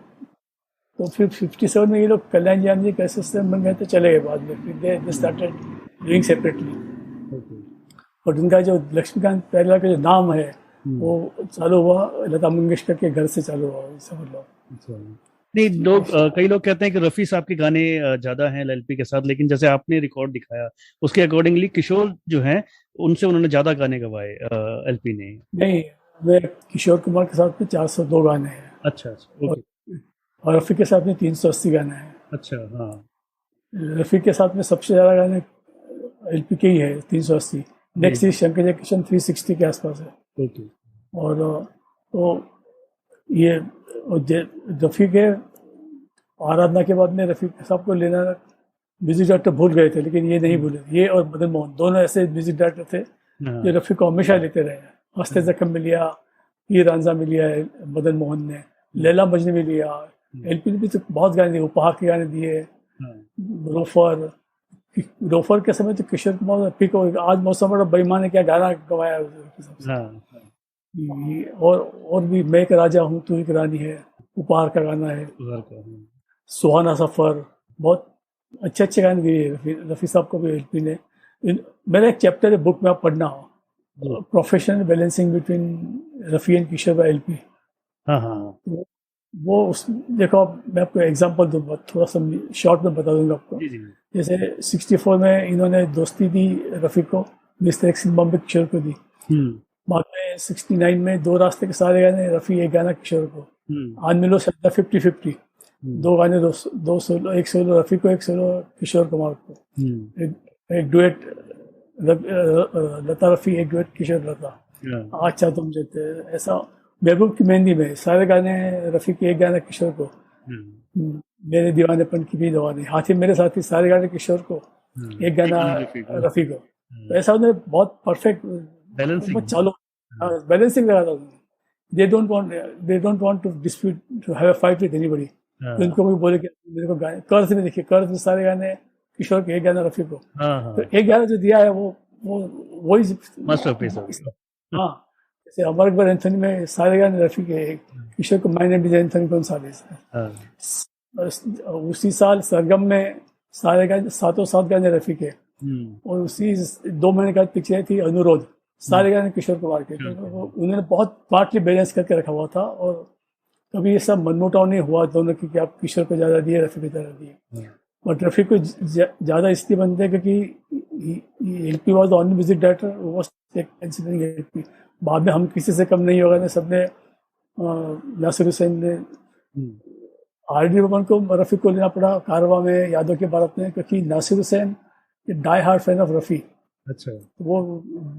तो फिर 57 में ये लोग कल्याण जान जी कैसे सिस्टम बन गए, तो चले गए बाद में, फिर दे स्टार्टेड डूइंग सेपरेटली। और उनका जो लक्ष्मीकांत प्यारेलाल का जो नाम है वो चालू हुआ लता मंगेशकर के घर से चालू हुआ, समझ लो। नहीं, लोग कई लोग कहते हैं कि रफ़ी साहब के गाने ज्यादा हैं एलपी के साथ, लेकिन जैसे आपने रिकॉर्ड दिखाया उसके अकॉर्डिंगली किशोर जो हैं उनसे उन्होंने ज्यादा गाने गवाए एलपी ने। नहीं, वे किशोर कुमार के साथ में 402 गाने हैं। अच्छा, ओके। और रफ़ी के साथ में 380 गाने हैं। अच्छा, हाँ। रफ़ी के साथ में सबसे ज़्यादा गाने एलपी के ही है, 380। नेक्स्ट इज शंकर जयकिशन, 360 के आसपास है। ओके। और तो ये रफ़ी के आराधना के बाद में रफ़ी साहब को लेना म्यूजिक डायरेक्टर भूल गए थे, लेकिन ये नहीं भूले। ये और मदन मोहन दोनों ऐसे म्यूजिक डायरेक्टर थे जो रफ़ी को हमेशा लेते रहे। हस्ते जख्म में लिया, ये रांझा में लिया है मदन मोहन ने, लैला मजनू में लिया, एलपी ने भी तो बहुत गाने दिए, उपहार के गाने दिए, रोफर के समय तो किशोर कुमार रफ़ी को आज मौसम बड़ा बेईमान है क्या गाना गवाया। और भी मैं एक राजा हूँ तू एक रानी है, उपहार का गाना है, सुहाना सफर, बहुत अच्छे अच्छे गाने दिए रफ़ी साहब को भी एलपी ने। मेरा एक चैप्टर है बुक में, आप पढ़ना हो, professional balancing between Rafi and Kishore by LP. तो वो उस देखो, मैं आपको एग्जांपल दूंगा, थोड़ा सा शॉर्ट में बता दूंगा आपको। जैसे 64 में इन्होंने दोस्ती दी रफ़ी को, मिस्टर एक्स बॉम्बे किशोर को दी। बाद में 69 में दो रास्ते के सारे गाने रफ़ी, एक गाना किशोर को। आज मिलो सदा 50-50, दो गाने, दो सोलो, एक सोलो रफ़ी को, एक सोलो किशोर कुमार को। एक डुएट लता रफ़ी, एक डुएट किशोर लता। अच्छा तुम जीते, ऐसा महबूब की मेहंदी में सारे गाने रफ़ी के, एक गाना किशोर को। मेरे दीवानेपन की भी दवा नहीं, हाथी मेरे साथी, सारे गाने किशोर को, एक गाना रफ़ी को। तो ऐसा उन्होंने बहुत परफेक्ट बैलेंसिंग लगा था। They don't want to dispute, to have a fight with anybody. तो उनको भी बोले कि मेरे को गाने कर्ज में, देखिए कर्ज में सारे गाने किशोर के, एक गाना रफ़ी को। तो एक गाना जो दिया है वो वही मास्टरपीस। हाँ, जैसे अमर अकबर एंथनी में सारे गाने रफ़ी के, किशोर को my name is Anthony Gonsalves. उसी साल सरगम में सारे गाने, 7 गाने रफ़ी के। और उसी 2 महीने का पिक्चर थी अनुरोध, सारे गाने किशोर कुमार के। तो उन्होंने बहुत पार्टली बैलेंस करके रखा हुआ था, और कभी ये सब मनमुटाव नहीं हुआ दोनों की कि आप किशोर को ज़्यादा दिए, रफ़ी को ज़्यादा दिए। बट रफ़ी को ज़्यादा इसलिए बनते हैं क्योंकि LP was the only music director was considering LP. बाद में हम किसी से कम नहीं होगा, सबने नासिर हुसैन ने, आर.डी. बर्मन को रफ़ी को लेना पड़ा कारवां में, यादों के बारात में, क्योंकि Nasir Hussain die hard fan of Rafi. अच्छा, वो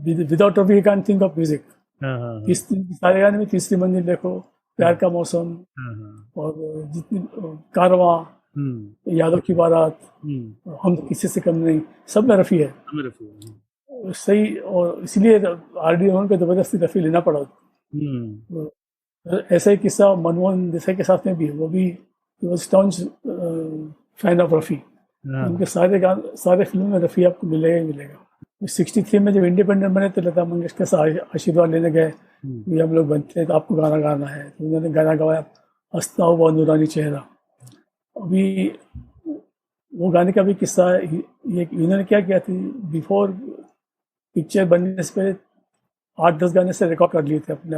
विदाउट रफ़ी ही कांट थिंक ऑफ म्यूजिक। सारे गाने में तीसरी मंजिल देखो, प्यार का मौसम, और जितनी कारवां, यादों की बारात, हम किसी से कम नहीं, सब में रफ़ी है। सही, और इसलिए आर.डी. बर्मन को जबरदस्ती रफ़ी लेना पड़ा। ऐसा ही किस्सा मनमोहन देसाई के साथ में भी, वो भी स्टाउंस फैन ऑफ रफ़ी। उनके सारे फिल्मों में रफ़ी आपको मिलेगा ही मिलेगा। 63 में जब इंडिपेंडेंट बने तो लता मंगेशकर से आशीर्वाद लेने गए, ये हम लोग बनते हैं तो आपको गाना गाना है, तो उन्होंने गाना गवाया हंसता हुआ नूरानी चेहरा। अभी वो गाने का भी किस्सा है, ये इन्होंने क्या किया थी, बिफोर पिक्चर बनने से पहले 8-10 गाने से रिकॉर्ड कर लिए थे अपने,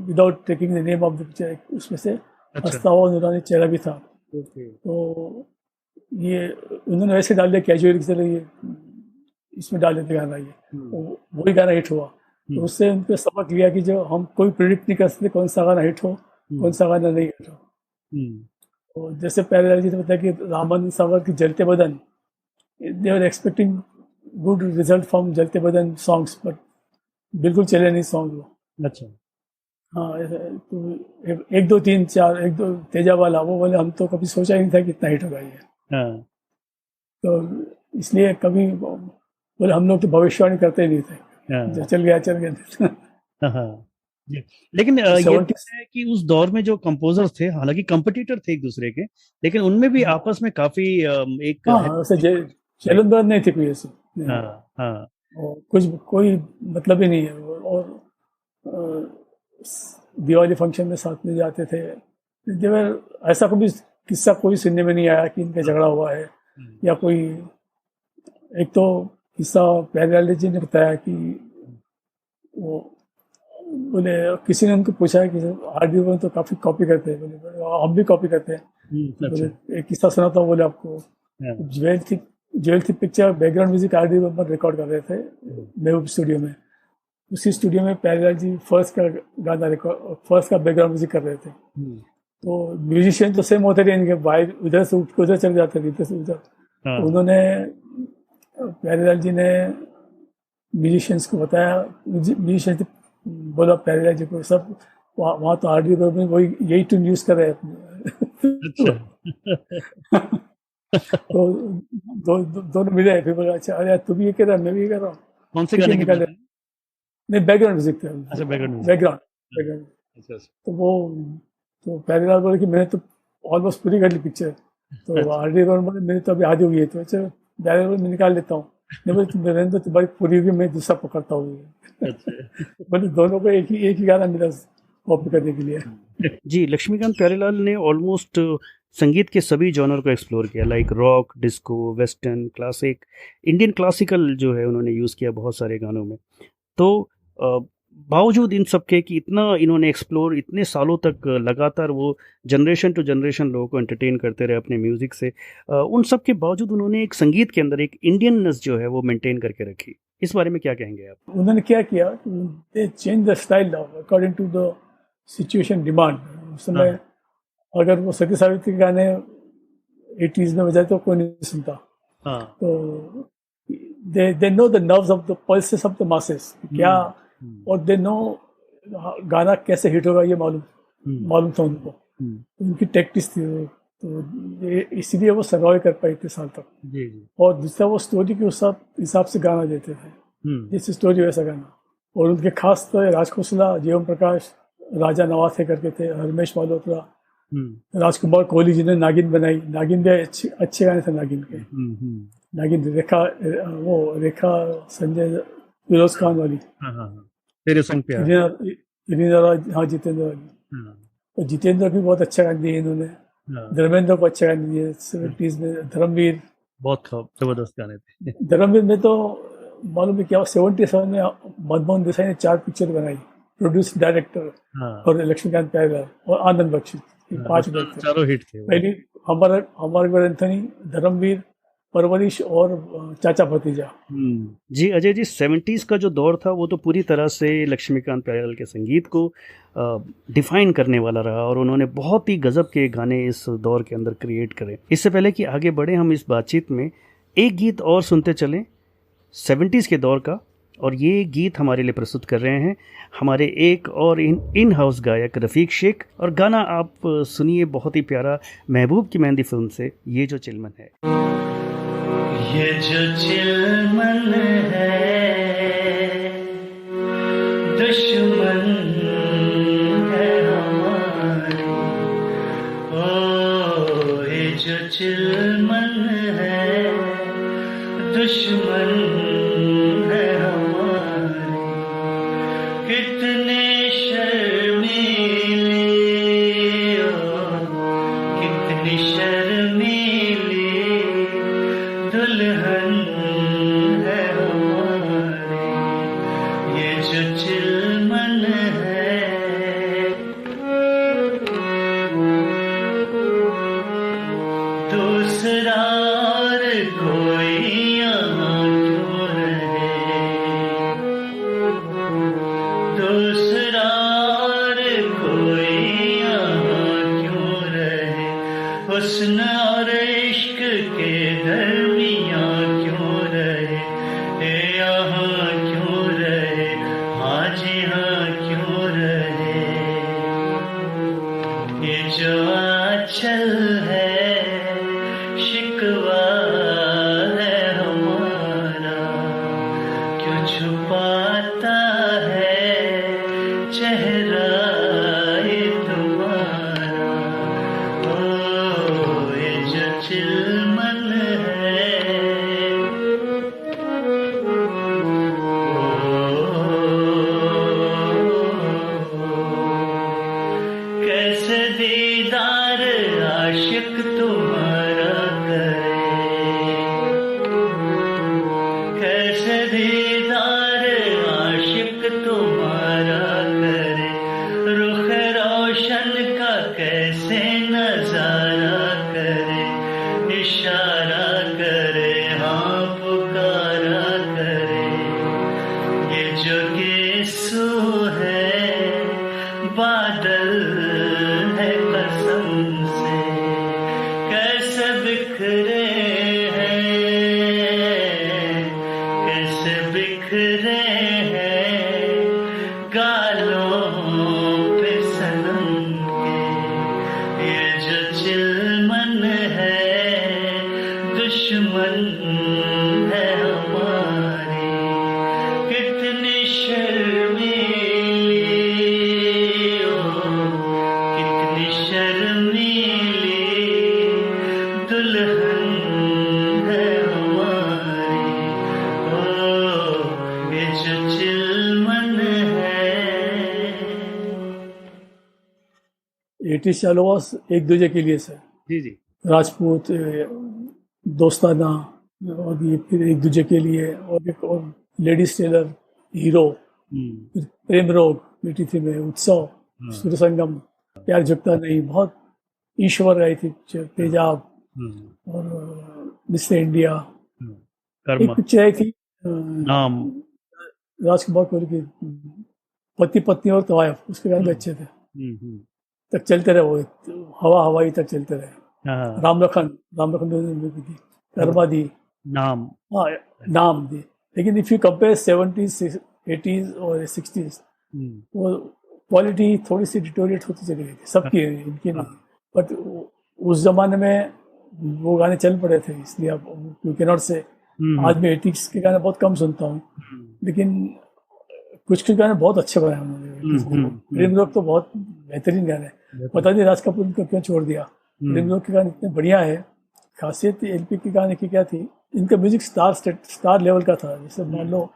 without taking the name of the picture. उसमें से हंसता हुआ नूरानी चेहरा भी था। तो ये उन्होंने वैसे डाल दिया कैजुअल की तरह, ये इसमें डाल देते गाना, ये वही गाना हिट हुआ। तो उससे उनको सबक लिया कि जो हम कोई प्रिडिक्ट नहीं कर सकते कौन सा गाना हिट हो, कौन सा गाना नहीं हिट हो। तो जैसे पहले जी ने बताया कि रामानंद सागर की Jalte Badan, they are expecting good result from Jalte Badan songs, but बिल्कुल चले नहीं सॉन्ग वो। अच्छा। हाँ तो एक दो तीन चार, एक दो तेजा वाला, वो बोले हम तो कभी सोचा ही नहीं था कि इतना हिट होगा ये। हाँ। तो इसलिए कभी बोले हम लोग तो भविष्यवाणी करते नहीं थे, हाँ। जो चल गया चल गया। हाँ जी। लेकिन ये 70s है कि उस दौर में जो कंपोजर्स थे, हालांकि कंपटीटर थे एक दूसरे के, लेकिन उनमें भी आपस में काफी एक हाँ वैसे जलंधर नहीं थे कोई ऐसे, नहीं। हाँ हाँ और कुछ कोई मतलब ही नहीं है। और दिवाली फंक्शन में साथ में जाते थे। ऐसा कभी किस्सा कोई सुनने में नहीं आया कि इनका झगड़ा हुआ है या कोई। एक तो किस्सा प्यारेलाल जी ने बताया कि वो बोले किसी ने उनको पूछा कि आरडी बर्मन तो काफी कॉपी करते हैं, बोले हम भी कॉपी करते हैं। बोले एक किस्सा सुनाता हूँ, बोले आपको jewel thief picture background music RD Burman record कर रहे थे महबूब स्टूडियो में। उसी स्टूडियो में प्यारेलाल जी फर्स्ट का गाना रिकॉर्ड, फर्स्ट का बैकग्राउंड म्यूजिक कर रहे थे। तो म्यूजिशियन तो सेम होते थे इनके, वाइड उधर से उधर चले जाते थे, इधर से उधर। तो उन्होंने प्यारेलाल जी ने म्यूजिशियंस को बताया, म्यूजिशियन बोला प्यारेलाल जी को, सब वहाँ तो आरडी बर्मन वही यही ट्यून यूज कर रहे हैं अपने। तो दोनों मिले, फिर बोला अच्छा अरे तुम ये कर रहा, मैं भी ये कर रहा हूँ। कौन से गाने की बात है? नहीं बैकग्राउंड म्यूजिक था। अच्छा बैकग्राउंड। बैकग्राउंड। तो वो तो प्यारेलाल बोले कि मैंने तो ऑलमोस्ट पूरी कर ली पिक्चर। तो आरडी बर्मन बोले मैंने तो अभी आधी हुई है, तो अच्छा प्यारेलाल मैं निकाल लेता हूँ। नहीं बोले तुम रहने दो, तुम्हारी पूरी हुई, मैं दूसरा पकड़ता हूँ। बोले दोनों को एक ही गाना मिला कॉपी करने के लिए। जी, लक्ष्मीकांत प्यारेलाल ने ऑलमोस्ट संगीत के सभी जॉनर को एक्सप्लोर किया, like rock, disco, western, classic, Indian classical जो है उन्होंने यूज़ किया बहुत सारे गानों में। तो बावजूद इन सब के कि इतना इन्होंने एक्सप्लोर, इतने सालों तक लगातार वो जनरेशन टू जनरेशन लोगों को एंटरटेन करते रहे अपने म्यूज़िक से, उन सब के बावजूद उन्होंने एक संगीत के अंदर एक इंडियननेस जो है वो मेंटेन करके रखी। इस बारे में क्या कहेंगे आप? उन्होंने क्या किया, they change the style according to the situation demand. उस समय अगर वो सती सावित्री के गाने 80s में बजाए तो कोई नहीं सुनता। तो they know the nerves of the pulses of the masses क्या, और दे नो गाना कैसे हिट होगा ये मालूम था उनको। उनकी टैक्टिस थी तो इसीलिए वो सर्वाइव कर पाए इतने साल तक। और दूसरा वो स्टोरी के उस हिसाब से गाना देते थे, जिस स्टोरी वैसा गाना। और उनके खास तो राज खोसला, जीवन प्रकाश, राजा नवासे करके थे, रमेश मालहोत्रा, राजकुमार कोहली जिन्होंने नागिन बनाई। नागिन भी अच्छे गाने थे नागिन के। नागिन रेखा संजय फिरोज खान वाली, तेरे संग प्यार, हाँ जितेंद्र वाली। और जितेंद्र भी बहुत अच्छा गाने दिए इन्होंने। धर्मेंद्र को अच्छा गाने दिए 70s में। धर्मवीर बहुत जबरदस्त गाने थे। धर्मवीर में तो मालूम है क्या, 77 में मनमोहन देसाई ने 4 पिक्चर बनाई, प्रोड्यूस, डायरेक्टर और लक्ष्मीकांत प्यारेलाल और आनंद बख्शी, 5 लोग थे। चारों हिट थे। पहली हमारे एंथनी, धर्मवीर, परवरिश और चाचा भतीजा। जी अजय जी, 70s का जो दौर था वो तो पूरी तरह से लक्ष्मीकांत प्यारेलाल के संगीत को डिफाइन करने वाला रहा और उन्होंने बहुत ही गजब के गाने इस दौर के अंदर क्रिएट करे। इससे पहले कि आगे बढ़े हम इस बातचीत में, एक गीत और सुनते चलें 70s के दौर का, और ये गीत हमारे लिए प्रस्तुत कर रहे हैं हमारे एक और इन हाउस गायक रफ़ीक शेख, और गाना आप सुनिए बहुत ही प्यारा, महबूब की मेहंदी फिल्म से, ये जो चिलमन है। ये जो चिलमन है दुश्मन है हमारी, ओ ये जो चिलमन है दुश्मन है हमारी। कितने शर्मीली, कितनी शर्मीली दुल्हन है हमारी, ये जो चिलमन है। दूसरा कोई यहाँ क्यों रहे, के दरमियाँ क्यों रहे, यहाँ क्यों रहे, हाँ जी हाँ क्यों रहे। ये जो आंचल है शिकवा है हमारा, क्यों छुपाता है चेहरा ये तुम्हारा। ओ ये जो चिलमन है, कैसे दीदार आशिक तुम्हारा करे, कैसे दीदार आशिक तुम्हारा करे। रुख रोशन का कैसे नजारा करे, इशारा करे हाँ पुकारा करे। ये जो गेसू है बादल है कसम से, कैसे बिखरे हैं, कैसे बिखरे हैं गालों पे सनम के। ये जो चिलमन है दुश्मन है हमारी, कितनी शर्मीली कितनी शर्मीली दुल्हन है हमारी। ओ ये जो चिलमन है। 80s चालू एक दूजे के लिए सर, जी जी। राजपूत दोस्ताना, और ये फिर एक दूजे के लिए, और एक और लेडीज टेलर, हीरो, फिर प्रेम रोग, बेटी थी में उत्सव, सूर्य संगम, प्यार झुकता नहीं, बहुत ईश्वर आई थी, तेजाब, और मिस्टर इंडिया, एक कर्म, पिक्चर आई थी नाम। राजकुमार कोहली की, पति पत्नी और तवायफ, उसके गाने भी अच्छे थे, तक चलते रहे वो, हवा हवाई तक चलते रहे। हाँ, राम लखन भी थी, कर्मा दी, नाम। हाँ नाम दी। लेकिन if you compare 70s 80s और 60s, वो क्वालिटी थोड़ी सी डिटोरिएट होती चली गई थी सबकी, इनकी नहीं। बट उस जमाने में वो गाने चल पड़े थे, इसलिए आप यू कैन नॉट से। आज मैं 80s के गाने बहुत कम सुनता हूँ, लेकिन कुछ गाने बहुत अच्छे बनाए उन्होंने। प्रेम रोग तो बहुत बेहतरीन गाने हैं, पता नहीं राज कपूर को क्यों छोड़ दिया। प्रेम रोग के गाने इतने बढ़िया है। खासियत एलपी के गाने की क्या थी, इनका म्यूजिक स्टार लेवल का था। जैसे मान लो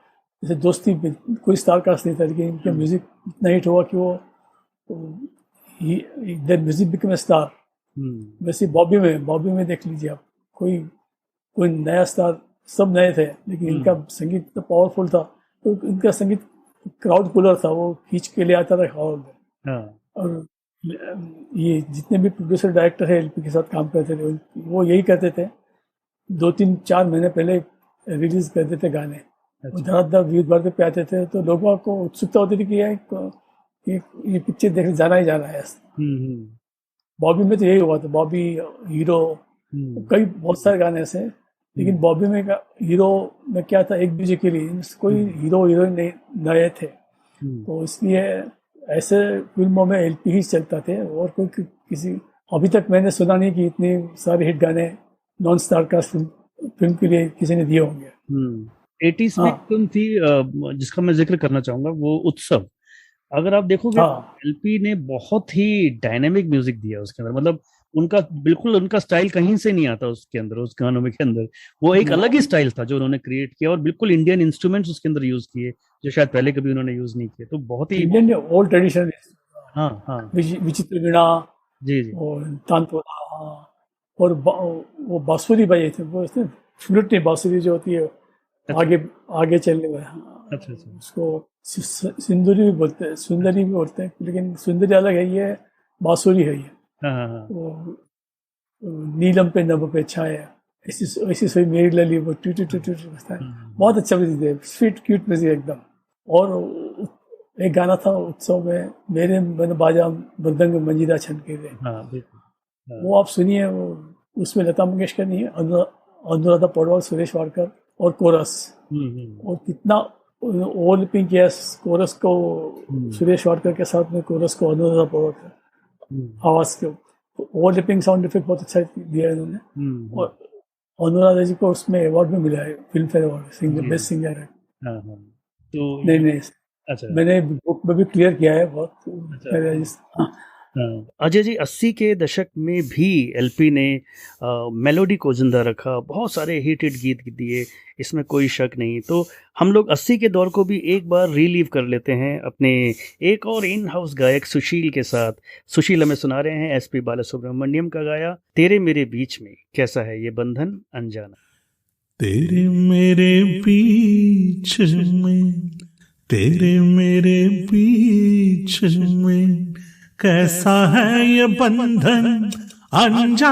जैसे दोस्ती में कोई स्टार कास्ट नहीं था, लेकिन इनका म्यूजिक इतना हिट हुआ कि वो their music become a star. वैसे बॉबी में देख लीजिए आप, कोई नया स्टार, सब नए थे, लेकिन इनका संगीत इतना पावरफुल था, तो इनका संगीत क्राउड पुलर था, वो खींच के ले आता था हॉल में। और ये जितने भी प्रोड्यूसर डायरेक्टर है एलपी के साथ काम करते थे, वो यही कहते थे, 2-3-4 महीने पहले रिलीज करते थे गाने, धड़ाधड़ व्यूज बढ़ते पे आते थे, तो लोगों को उत्सुकता होती थी कि ये पिक्चर देखने जाना ही जाना है। बॉबी में तो यही हुआ था, बॉबी हीरो, कई बहुत सारे गाने ऐसे, लेकिन बॉबी में हीरो में क्या था, एक दूसरे के लिए कोई हीरो हीरोइन नए थे, तो इसलिए ऐसे फिल्मों में एलपी ही चलता थे, और कोई किसी अभी तक मैंने सुना नहीं कि इतने सारे हिट गाने नॉन स्टार कास्ट फिल्म के लिए किसी ने दिए होंगे। 80s में फिल्म थी जिसका मैं जिक्र करना चाहूंगा, वो उत्सव। अगर आप देखोगे एलपी ने बहुत ही डायनेमिक म्यूजिक दिया उसके अंदर, मतलब उनका स्टाइल कहीं से नहीं आता उसके अंदर, उस गानों में के अंदर वो एक अलग ही स्टाइल था जो उन्होंने क्रिएट किया, और बिल्कुल इंडियन इंस्ट्रूमेंट्स उसके अंदर यूज किए जो शायद पहले कभी उन्होंने यूज नहीं किए। तो बहुत ही इंडियन ओल्ड ट्रेडिशन, हाँ विचित्र वीणा, जी और तानपुरा, और वो बांसुरी बजे थे, वो फ्लूट नहीं, बांसुरी जो होती है आगे चलने वाला, अच्छा उसको सिंदूरी भी बोलते हैं, सुंदरी भी बोलते हैं, लेकिन सुंदरी अलग है, ये बांसुरी है। ये नीलम पे नभ पे छाया, ऐसी सोई मेरी लली, वो टू बजता है, बहुत अच्छा म्यूजिक है, स्वीट क्यूट म्यूजिक एकदम। और एक गाना था उत्सव में, मेरे मन बाजा मृदंग मंजीरा छनके दे, वो आप सुनिए, वो उसमें लता मंगेशकर नहीं है, अनुराधा पौडवाल, सुरेश वाडकर और कोरस। और कितना ओवरलैपिंग किया कोरस को सुरेश वाडकर के साथ में, कोरस को अनुराधा पौडवाल आवाज के ओवरलैपिंग साउंड इफेक्ट बहुत अच्छा दिया इन्होंने। और अनुराधा जी को उसमें अवार्ड में मिला है, film fair award, singer, best singer है। तो नहीं अच्छा, मैंने बुक में भी क्लियर किया है बहुत। अजय जी, 80 के दशक में भी एलपी ने मेलोडी को जिंदा रखा, बहुत सारे हिट गीत दिए, इसमें कोई शक नहीं। तो हम लोग 80 के दौर को भी एक बार रिलीव कर लेते हैं अपने एक और इन हाउस गायक सुशील के साथ। सुशील हमें सुना रहे हैं एसपी बालासुब्रमण्यम का गाया तेरे मेरे बीच में कैसा है ये बंधन अनजाना। तेरे मेरे बीच में, तेरे मेरे बीच में कैसा है ये बंधन अनजाना,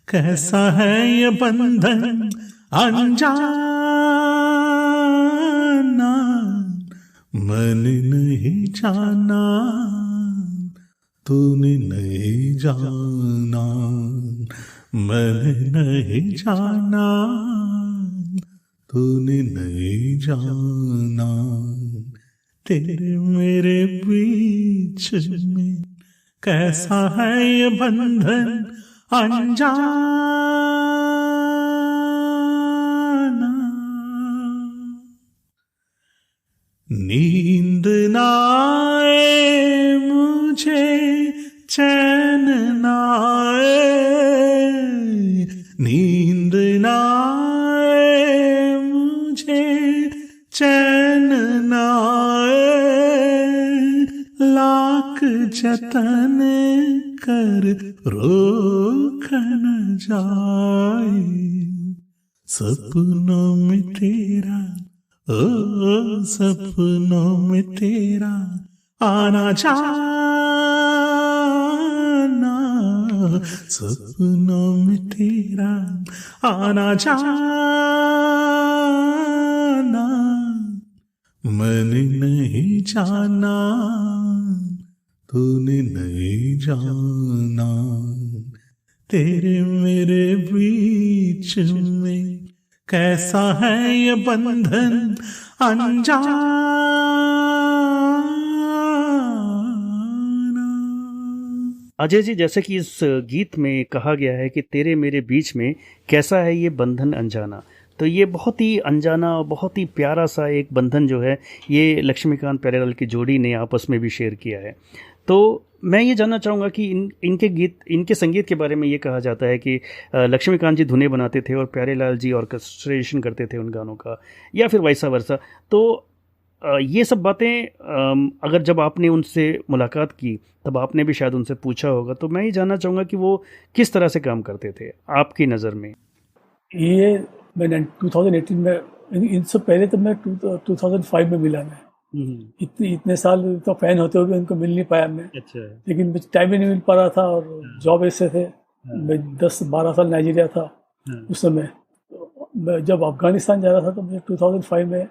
कैसा है ये बंधन अनजाना, मैंने नहीं जाना तूने नहीं जाना, मैंने नहीं जाना तूने नहीं जाना, तेरे मेरे बीच में कैसा है ये बंधन अनजाना। नींद ना आए मुझे, चैन ना आए, नींद ना आए मुझे, चैन ना लाख जतन कर रोक न जाए, सपनों में तेरा, ओ सपनों में तेरा आना जाना, सपनों में तेरा आना जाना, मैंने नहीं जाना तूने नहीं जाना, तेरे मेरे बीच में कैसा है ये बंधन अनजाना। अजय जी, जैसे कि इस गीत में कहा गया है कि तेरे मेरे बीच में कैसा है ये बंधन अनजाना, तो ये बहुत ही अनजाना, बहुत ही प्यारा सा एक बंधन जो है ये लक्ष्मीकांत प्यारेलाल की जोड़ी ने आपस में भी शेयर किया है। तो मैं ये जानना चाहूँगा कि इनके गीत, इनके संगीत के बारे में ये कहा जाता है कि लक्ष्मीकांत जी धुनें बनाते थे और प्यारेलाल जी ऑर्केस्ट्रेशन करते थे उन गानों का, या फिर वैसा वर्सा। तो ये सब बातें अगर जब आपने उनसे मुलाकात की तब आपने भी शायद उनसे पूछा होगा, तो मैं ये जानना चाहूँगा कि वो किस तरह से काम करते थे आपकी नज़र में। ये मैं 2018 में, इनसे पहले तो मैं 2005 में मिला मैं। इतने साल तो फैन होते हुए उनको मिल नहीं पाया मैं। अच्छा। लेकिन टाइम ही नहीं मिल पा रहा था और जॉब ऐसे थे। मैं 10-12 साल नाइजीरिया था उस समय। मैं जब अफगानिस्तान जा रहा था तो मुझे 2005 में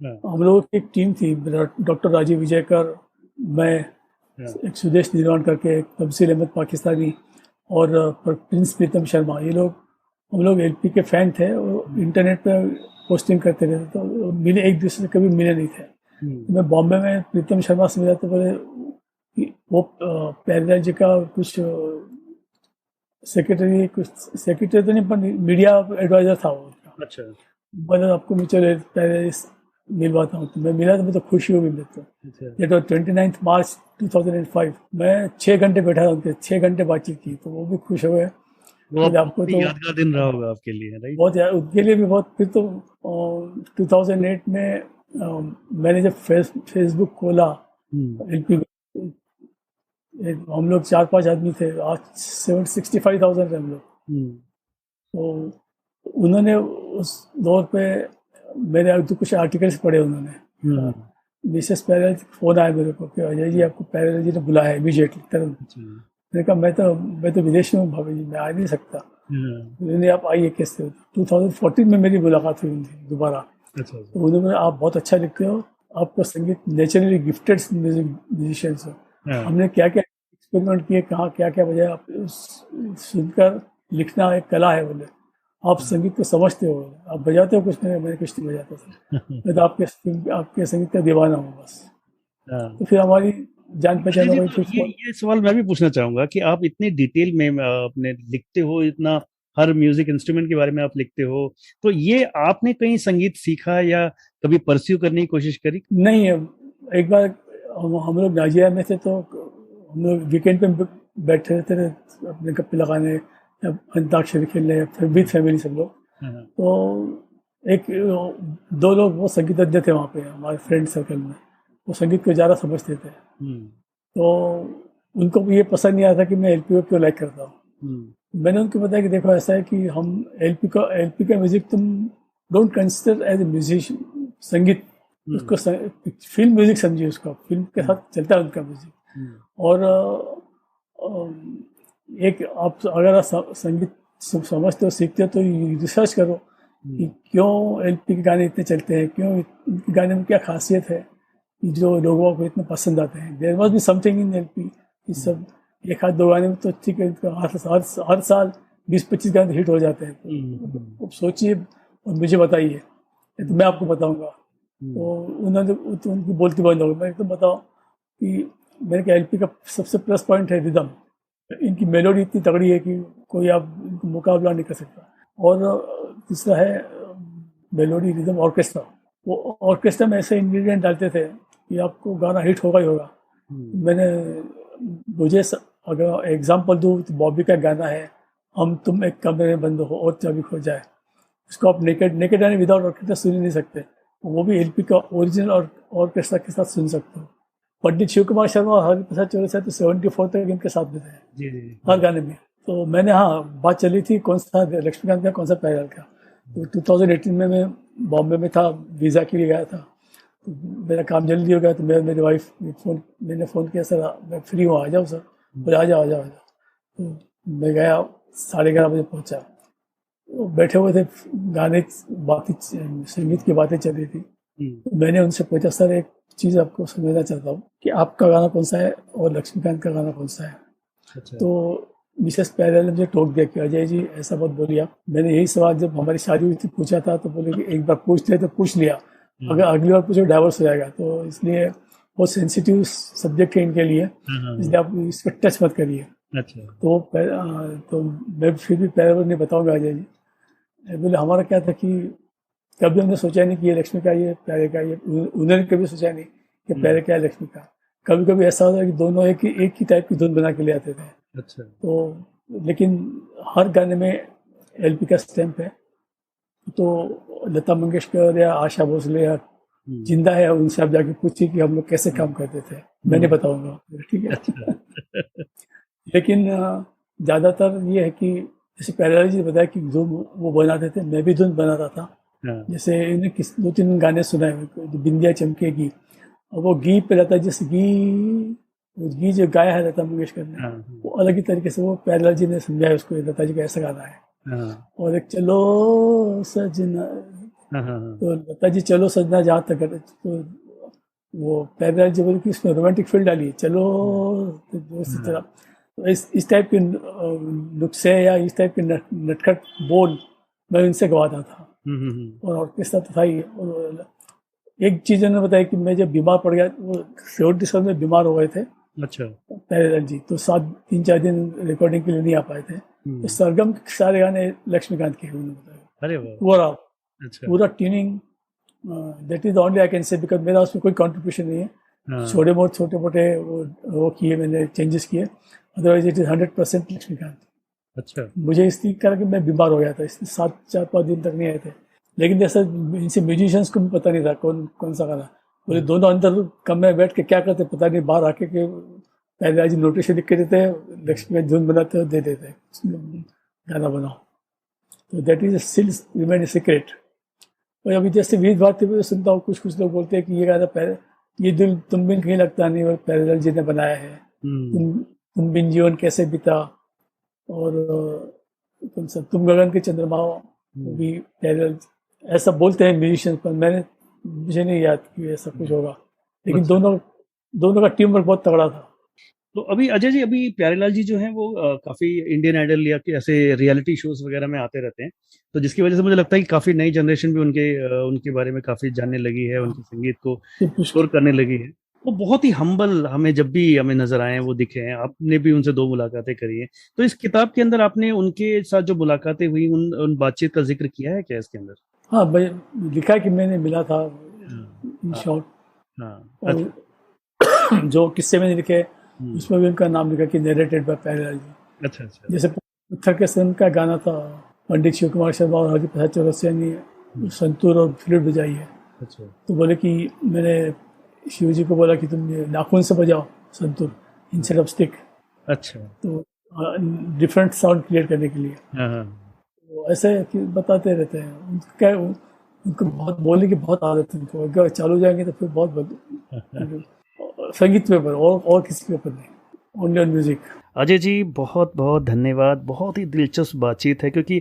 हम लोगों की एक टीम थी, डॉक्टर राजीव विजयकर, मैं, एक सुदेश निर्वाण करके, एक तमसील अहमद पाकिस्तानी और प्रिंस प्रीतम शर्मा। ये लोग, हम लोग एलपी के फैन थे और इंटरनेट पे पोस्टिंग करते रहते, तो मिले, एक दूसरे से कभी मिले नहीं थे। तो मैं बॉम्बे में प्रीतम शर्मा से मिला तो बोले वो प्यारेलाल जी का कुछ सेक्रेटरी तो नहीं पर मीडिया एडवाइजर था वो। अच्छा। बोले आपको मैं चलो मिलवाता हूँ। तो मैं मिला तो मैं तो खुशी हुई। मैं तो ये तो 29 मार्च 2005 मैं 6 घंटे बैठा था उनके, 6 घंटे बातचीत की, तो वो भी खुश हुए। आपको तो यादगार दिन रहा होगा आपके लिए, राइट? बहुत यार, उनके लिए भी बहुत। फिर तो 2008 में मैंने जब फेसबुक खोला, एलपी, हम लोग 4-5 आदमी थे, आज 65,000 हम लोग। तो उन्होंने उस दौर पे मेरे तो कुछ आर्टिकल्स पढ़े उन्होंने। मिसेस प्यारेलाल फोन आया मेरे को कि अजय जी आपको प्यारेलाल जी ने बुलाया इमीडिएटली, तुरंत। मैंने कहा मैं तो विदेश में हूँ भाभी जी, मैं आ नहीं सकता। उन्होंने आप आइए कैसे। 2014 में मेरी मुलाकात हुई उनसे दोबारा। तो उन्होंने आप बहुत अच्छा लिखते हो, आपको संगीत नेचुरली गिफ्टेड म्यूजिशियंस हो। हमने क्या क्या एक्सपेरिमेंट किए, कहाँ क्या क्या बजाया, आप सुनकर लिखना एक कला है बोले, आप संगीत को समझते हो, आप बजाते हो कुछ नहीं, मैं कुछ नहीं बजाता था, मैं तो आपके संगीत का दीवाना हूँ बस। हाँ। तो फिर हमारी जान पहचान हो जी, गई। तो फिर ये सवाल मैं भी पूछना चाहूंगा कि आप इतने डिटेल में अपने लिखते हो, इतना हर म्यूजिक इंस्ट्रूमेंट के बारे में आप लिखते हो, तो ये आपने कहीं संगीत सीखा या कभी परस्यू करने की कोशिश करी? नहीं है, एक बार हम लोग नाजिया में थे, तो हम लोग वीकेंड पे बैठे रहते थे अपने गप्पे लगाने या अंताक्षरी खेलने, फिर विद फैमिली सब लोग। हाँ, तो एक दो लोग वो संगीतज्ञ थे वहाँ पे हमारे फ्रेंड सर्कल में, वो संगीत को ज़्यादा समझते थे। हम्म, तो उनको भी ये पसंद नहीं आता कि मैं एलपी को क्यों लाइक करता हूँ। हम्म, मैंने उनको बताया कि देखो ऐसा है कि हम एलपी का म्यूजिक तुम don't consider as a musician, संगीत उसको फिल्म म्यूजिक समझिए, उसका फिल्म के साथ चलता है उनका म्यूजिक। और एक आप अगर आप संगीत समझते हो, सीखते हो, तो रिसर्च करो कि क्यों एलपी के गाने इतने चलते हैं, क्यों इनके गाने में क्या खासियत है कि जो लोगों को इतना पसंद आते हैं। There must be something in LP. इस सब एक आध दो गाने में तो ठीक है, हर साल 20-25 गाने हिट हो जाते हैं। तो सोचिए और मुझे बताइए, तो मैं आपको बताऊंगा। तो उन्होंने तो उनकी बोलती बंद हो गई। मैं तो बताओ कि मेरे के एलपी का सबसे प्लस पॉइंट है रिदम। इनकी मेलोडी इतनी तगड़ी है कि कोई आप इनको मुकाबला नहीं कर सकता। और तीसरा है मेलोडी, रिदम, ऑर्केस्ट्रा। वो ऑर्केस्ट्रा में ऐसे इंग्रेडिएंट डालते थे कि आपको गाना हिट होगा ही होगा। मुझे अगर एग्जांपल दूँ तो बॉबी का गाना है, हम तुम एक कमरे में बंद हो और चाबी खो जाए। इसको आप नेकेड यानी विदाउट ऑर्केस्ट्रा सुन ही नहीं सकते, वो भी एलपी का ओरिजिनल और ऑर्केस्ट्रा के साथ सुन सकते हो। पंडित शिव कुमार शर्मा और हरिप्रसाद चौरसिया तो 74 तक इनके साथ में थे हर गाने में। तो मैंने, हाँ, बात चली थी कौन सा लक्ष्मीकांत का, कौन सा पैरल का। तो 2018 में मैं बॉम्बे में था, वीज़ा के लिए गया था। तो मेरा काम जल्दी हो गया, तो मेरी वाइफ मैंने फ़ोन किया, सर मैं फ्री हूँ, आ जाओ सर। बोले आ जाओ। तो मैं गया, 11:30 बजे पहुँचा। वो बैठे हुए थे, गाने बातें, संगीत की बातें चल रही थी। तो मैंने उनसे पूछा, सर एक चीज़ आपको समझना चाहता हूँ कि आपका गाना कौन सा है और लक्ष्मीकांत का गाना कौन सा है। अच्छा। तो मिसेस पैरेलल ने मुझे टोक दिया कि अजय जी ऐसा मत बोलिए आप। मैंने यही सवाल जब हमारी शादी हुई थी पूछा था, तो बोले कि एक बार पूछ लिया तो पूछ लिया, अगर अगली बार पूछो डाइवर्स हो जाएगा। तो इसलिए बहुत सेंसिटिव सब्जेक्ट है इनके लिए, इसलिए आप इसको टच मत करिए। अच्छा। तो मैं फिर भी पैरेलल नहीं बताऊंगा अजय जी। बोले हमारा क्या था कि कभी हमने सोचा नहीं कि ये लक्ष्मी का, ये प्यारे का, ये उन्होंने कभी सोचा नहीं कि प्यारे का है लक्ष्मी का। कभी कभी ऐसा होता है कि दोनों एक ही टाइप की धुन बना के ले आते थे। अच्छा। तो लेकिन हर गाने में एलपी का स्टैम्प है। तो लता मंगेशकर या आशा भोसले या जिंदा है, उनसे आप जाके पूछिए कि हम लोग कैसे काम करते थे, मैं नहीं बताऊंगा, ठीक है। अच्छा। लेकिन ज़्यादातर ये है कि जैसे पैरेलल जी बताया कि धुन वो बनाते थे, मैं भी धुन बनाता था। हाँ। जैसे इन्हें 2-3 गाने सुनाए, बिंदिया चमकेगी, और वो गी पे लता, जैसे गी जो गाया है लता मंगेशकर ने, हाँ। वो अलग ही तरीके से वो पैरेलल जी ने समझाया उसको, लता जी का ऐसा गाना है। हाँ। और एक चलो सजना, हाँ। हाँ। तो लता जी चलो सजना जहाँ तक, तो वो पैरेलल जी बोले कि इसमें रोमांटिक फील डालिए, चलो तो इस तरह। तो इस टाइप के नुस्खे या इस टाइप के नटखट बोल मैं इनसे गवाता था। और ऑर्केस्ट्रा तो था ही। और एक चीज़ उन्होंने बताया कि मैं जब बीमार पड़ गया, वो 77 में बीमार हो गए थे। अच्छा। पैरेलल जी तो 3-4 दिन रिकॉर्डिंग के लिए नहीं आ पाए थे। तो सरगम के सारे गाने लक्ष्मीकांत के उन्होंने बताया। अरे वाह। पूरा tuning, that is only I can say, because मेरा उसमें कोई कंट्रीब्यूशन नहीं है। हाँ। छोटे मोटे वो किए मैंने, चेंजेस किए, अदरवाइज इट इज 100% लक्ष्मीकांत। अच्छा। मुझे इस करके मैं बीमार हो गया था, इसलिए 4-5 दिन तक नहीं आए थे। लेकिन जैसे इनसे म्यूजिशियंस को भी पता नहीं था कौन सा गाना। बोले दोनों अंदर कमरे में बैठ के क्या करते पता नहीं, बाहर आके के पहले आज नोटिस लिख के देते, लक्ष्मी धुन बनाते हो, दे देते गाना बनाओ। तो that is still remain secret. और अभी जैसे वीर भारती में सुनता हूँ, कुछ लोग बोलते हैं कि ये गाना ये दिल तुम बिन कहीं लगता नहीं, और पैरेलल जी ने बनाया है। तुम बिन जीवन कैसे बीता, और तुम गगन के चंद्रमा, वो भी पैरेलल, ऐसा बोलते हैं म्यूजिशियन। पर मुझे नहीं याद कि ऐसा कुछ होगा। लेकिन दोनों का टीम वर्क बहुत तगड़ा था। तो अभी अजय जी, अभी प्यारेलाल जी जो हैं वो काफ़ी इंडियन आइडल या कि ऐसे रियलिटी शोज़ वगैरह में आते रहते हैं। तो जिसकी वजह से मुझे लगता है कि काफ़ी नई जनरेशन भी उनके बारे में काफ़ी जानने लगी है, उनके संगीत को एक्सप्लोर करने लगी है। वो बहुत ही हम्बल हमें जब भी हमें नज़र आए हैं, वो दिखे हैं। आपने भी उनसे 2 मुलाकातें करी हैं। तो इस किताब के अंदर आपने उनके साथ जो मुलाकातें हुई, उन बातचीत का ज़िक्र किया है क्या इसके अंदर? हाँ भाई, लिखा है कि मैंने मिला था इन शॉर्ट, हाँ, और अच्छा। जो किस्से मैंने लिखे उसमें भी उनका नाम लिखा कि नरेटेड बाय प्यारेलाल जी। अच्छा, अच्छा। जैसे पत्थर के सन का गाना था, पंडित शिव कुमार शर्मा और हरि प्रसाद चौरसिया ने संतूर और फ्लूट बजाई है। अच्छा। तो बोले कि मैंने शिव जी को बोला कि तुम ये नाखून से बजाओ संतूर इंस्टेड ऑफ स्टिक, अच्छा। तो डिफरेंट साउंड क्रिएट करने के लिए। हाँ, हाँ। तो ऐसे कि बताते रहते हैं। उनको बहुत बोलने की बहुत आदत है, उनको अगर चालू हो जाएंगे तो फिर संगीत पे ऊपर और किसी के ऊपर नहीं, only on music. Ajay ji, बहुत बहुत धन्यवाद। बहुत ही दिलचस्प बातचीत है, क्योंकि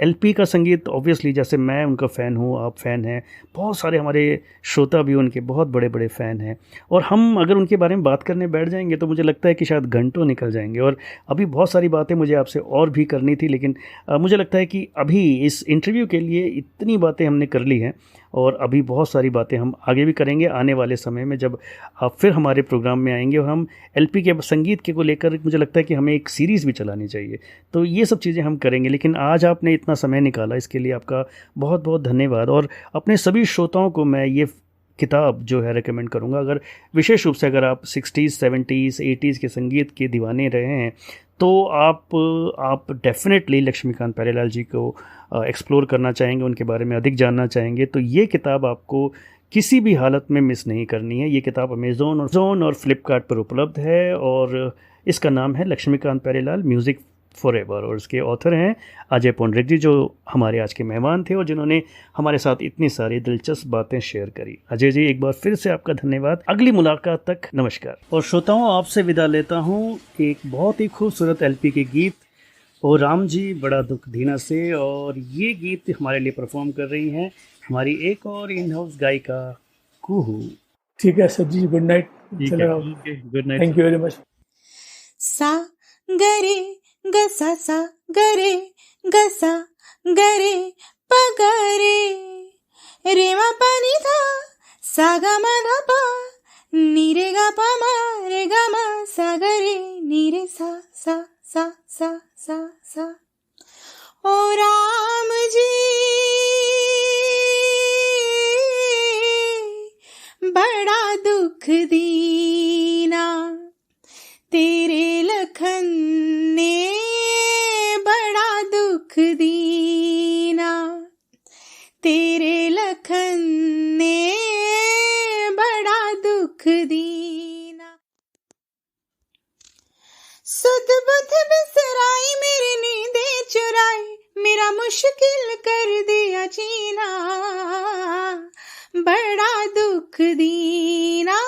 एलपी का संगीत ऑब्वियसली, जैसे मैं उनका फ़ैन हूँ, आप फ़ैन हैं, बहुत सारे हमारे श्रोता भी उनके बहुत बड़े बड़े फ़ैन हैं। और हम अगर उनके बारे में बात करने बैठ जाएंगे तो मुझे लगता है कि शायद घंटों निकल जाएंगे। और अभी बहुत सारी बातें मुझे आपसे और भी करनी थी, लेकिन मुझे लगता है कि अभी इस इंटरव्यू के लिए इतनी बातें हमने कर ली हैं, और अभी बहुत सारी बातें हम आगे भी करेंगे आने वाले समय में, जब आप फिर हमारे प्रोग्राम में आएंगे। और हम एलपी के संगीत के को लेकर मुझे लगता है कि हमें एक सीरीज़ भी चलानी चाहिए। तो ये सब चीज़ें हम करेंगे, लेकिन आज आपने इतना समय निकाला, इसके लिए आपका बहुत बहुत धन्यवाद। और अपने सभी श्रोताओं को मैं ये किताब जो है रेकमेंड करूँगा। अगर विशेष रूप से अगर आप 60s 70s 80s के संगीत के दीवाने रहे हैं, तो आप डेफिनेटली लक्ष्मीकांत प्यारेलाल जी को एक्सप्लोर करना चाहेंगे, उनके बारे में अधिक जानना चाहेंगे, तो ये किताब आपको किसी भी हालत में मिस नहीं करनी है। ये किताब अमेज़ॉन और फ्लिपकार्ट पर उपलब्ध है, और इसका नाम है लक्ष्मीकांत प्यारेलाल म्यूज़िक फॉरएवर, और इसके ऑथर हैं अजय पौंडरिक जी, जो हमारे आज के मेहमान थे और जिन्होंने हमारे साथ इतनी सारी दिलचस्प बातें शेयर करी। अजय जी, एक बार फिर से आपका धन्यवाद। अगली मुलाकात तक नमस्कार। और श्रोताओं, आपसे विदा लेता हूँ एक बहुत ही खूबसूरत एलपी के गीत, ओ राम जी बड़ा दुख दीना से। और ये गीत हमारे लिए परफॉर्म कर रही हैं हमारी एक और इन हाउस गायिका कुहू। ठीक है sir ji, good night. Good night, thank you very much. सा गरे गसा सा गरे गसा गरे पगरे रे मा पानी था सा गा मा धा पा नी रे गा पा मा रे गा मा सा गरे नी रे सा सा सा सा सा सा। ओ राम जी बड़ा दुख दीना तेरे लखन ने बड़ा दुख दीना, तेरे लखन ने बड़ा दुख दीना। सुध बुध बिसराई मेरी नींदें चुराई, मेरा मुश्किल कर दिया जीना, बड़ा दुख दीना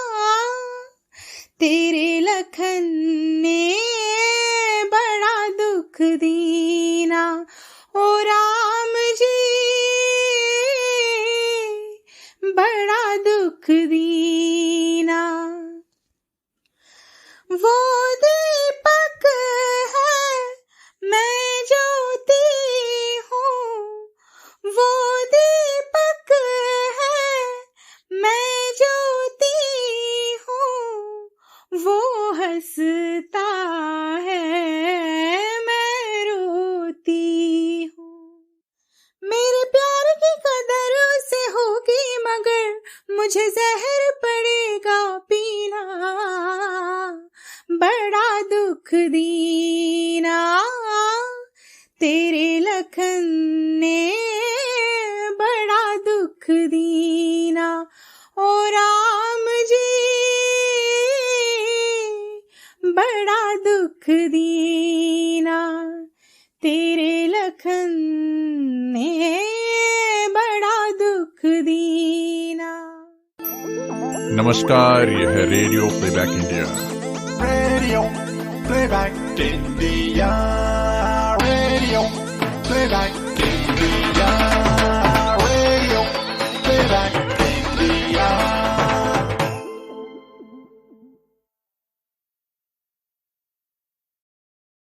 तेरे लखन ने बड़ा दुख दीना। ओ राम जी बड़ा दुख दीना। वो दीपक है मैं ज्योति हूँ, वो दीपक है मैं ज्योति हूँ, वो हंसता है मैं रोती हूँ। मेरे प्यार की कदर उसे होगी मगर मुझे जहर पड़ेगा पीना, बड़ा दुख दीना तेरे लखन ने बड़ा दुख दीना। ओ राम जी बड़ा दुख दीना तेरे लखन ने बड़ा दुख दीना। नमस्कार, यह है radio playback India. Radio playback India, radio playback India.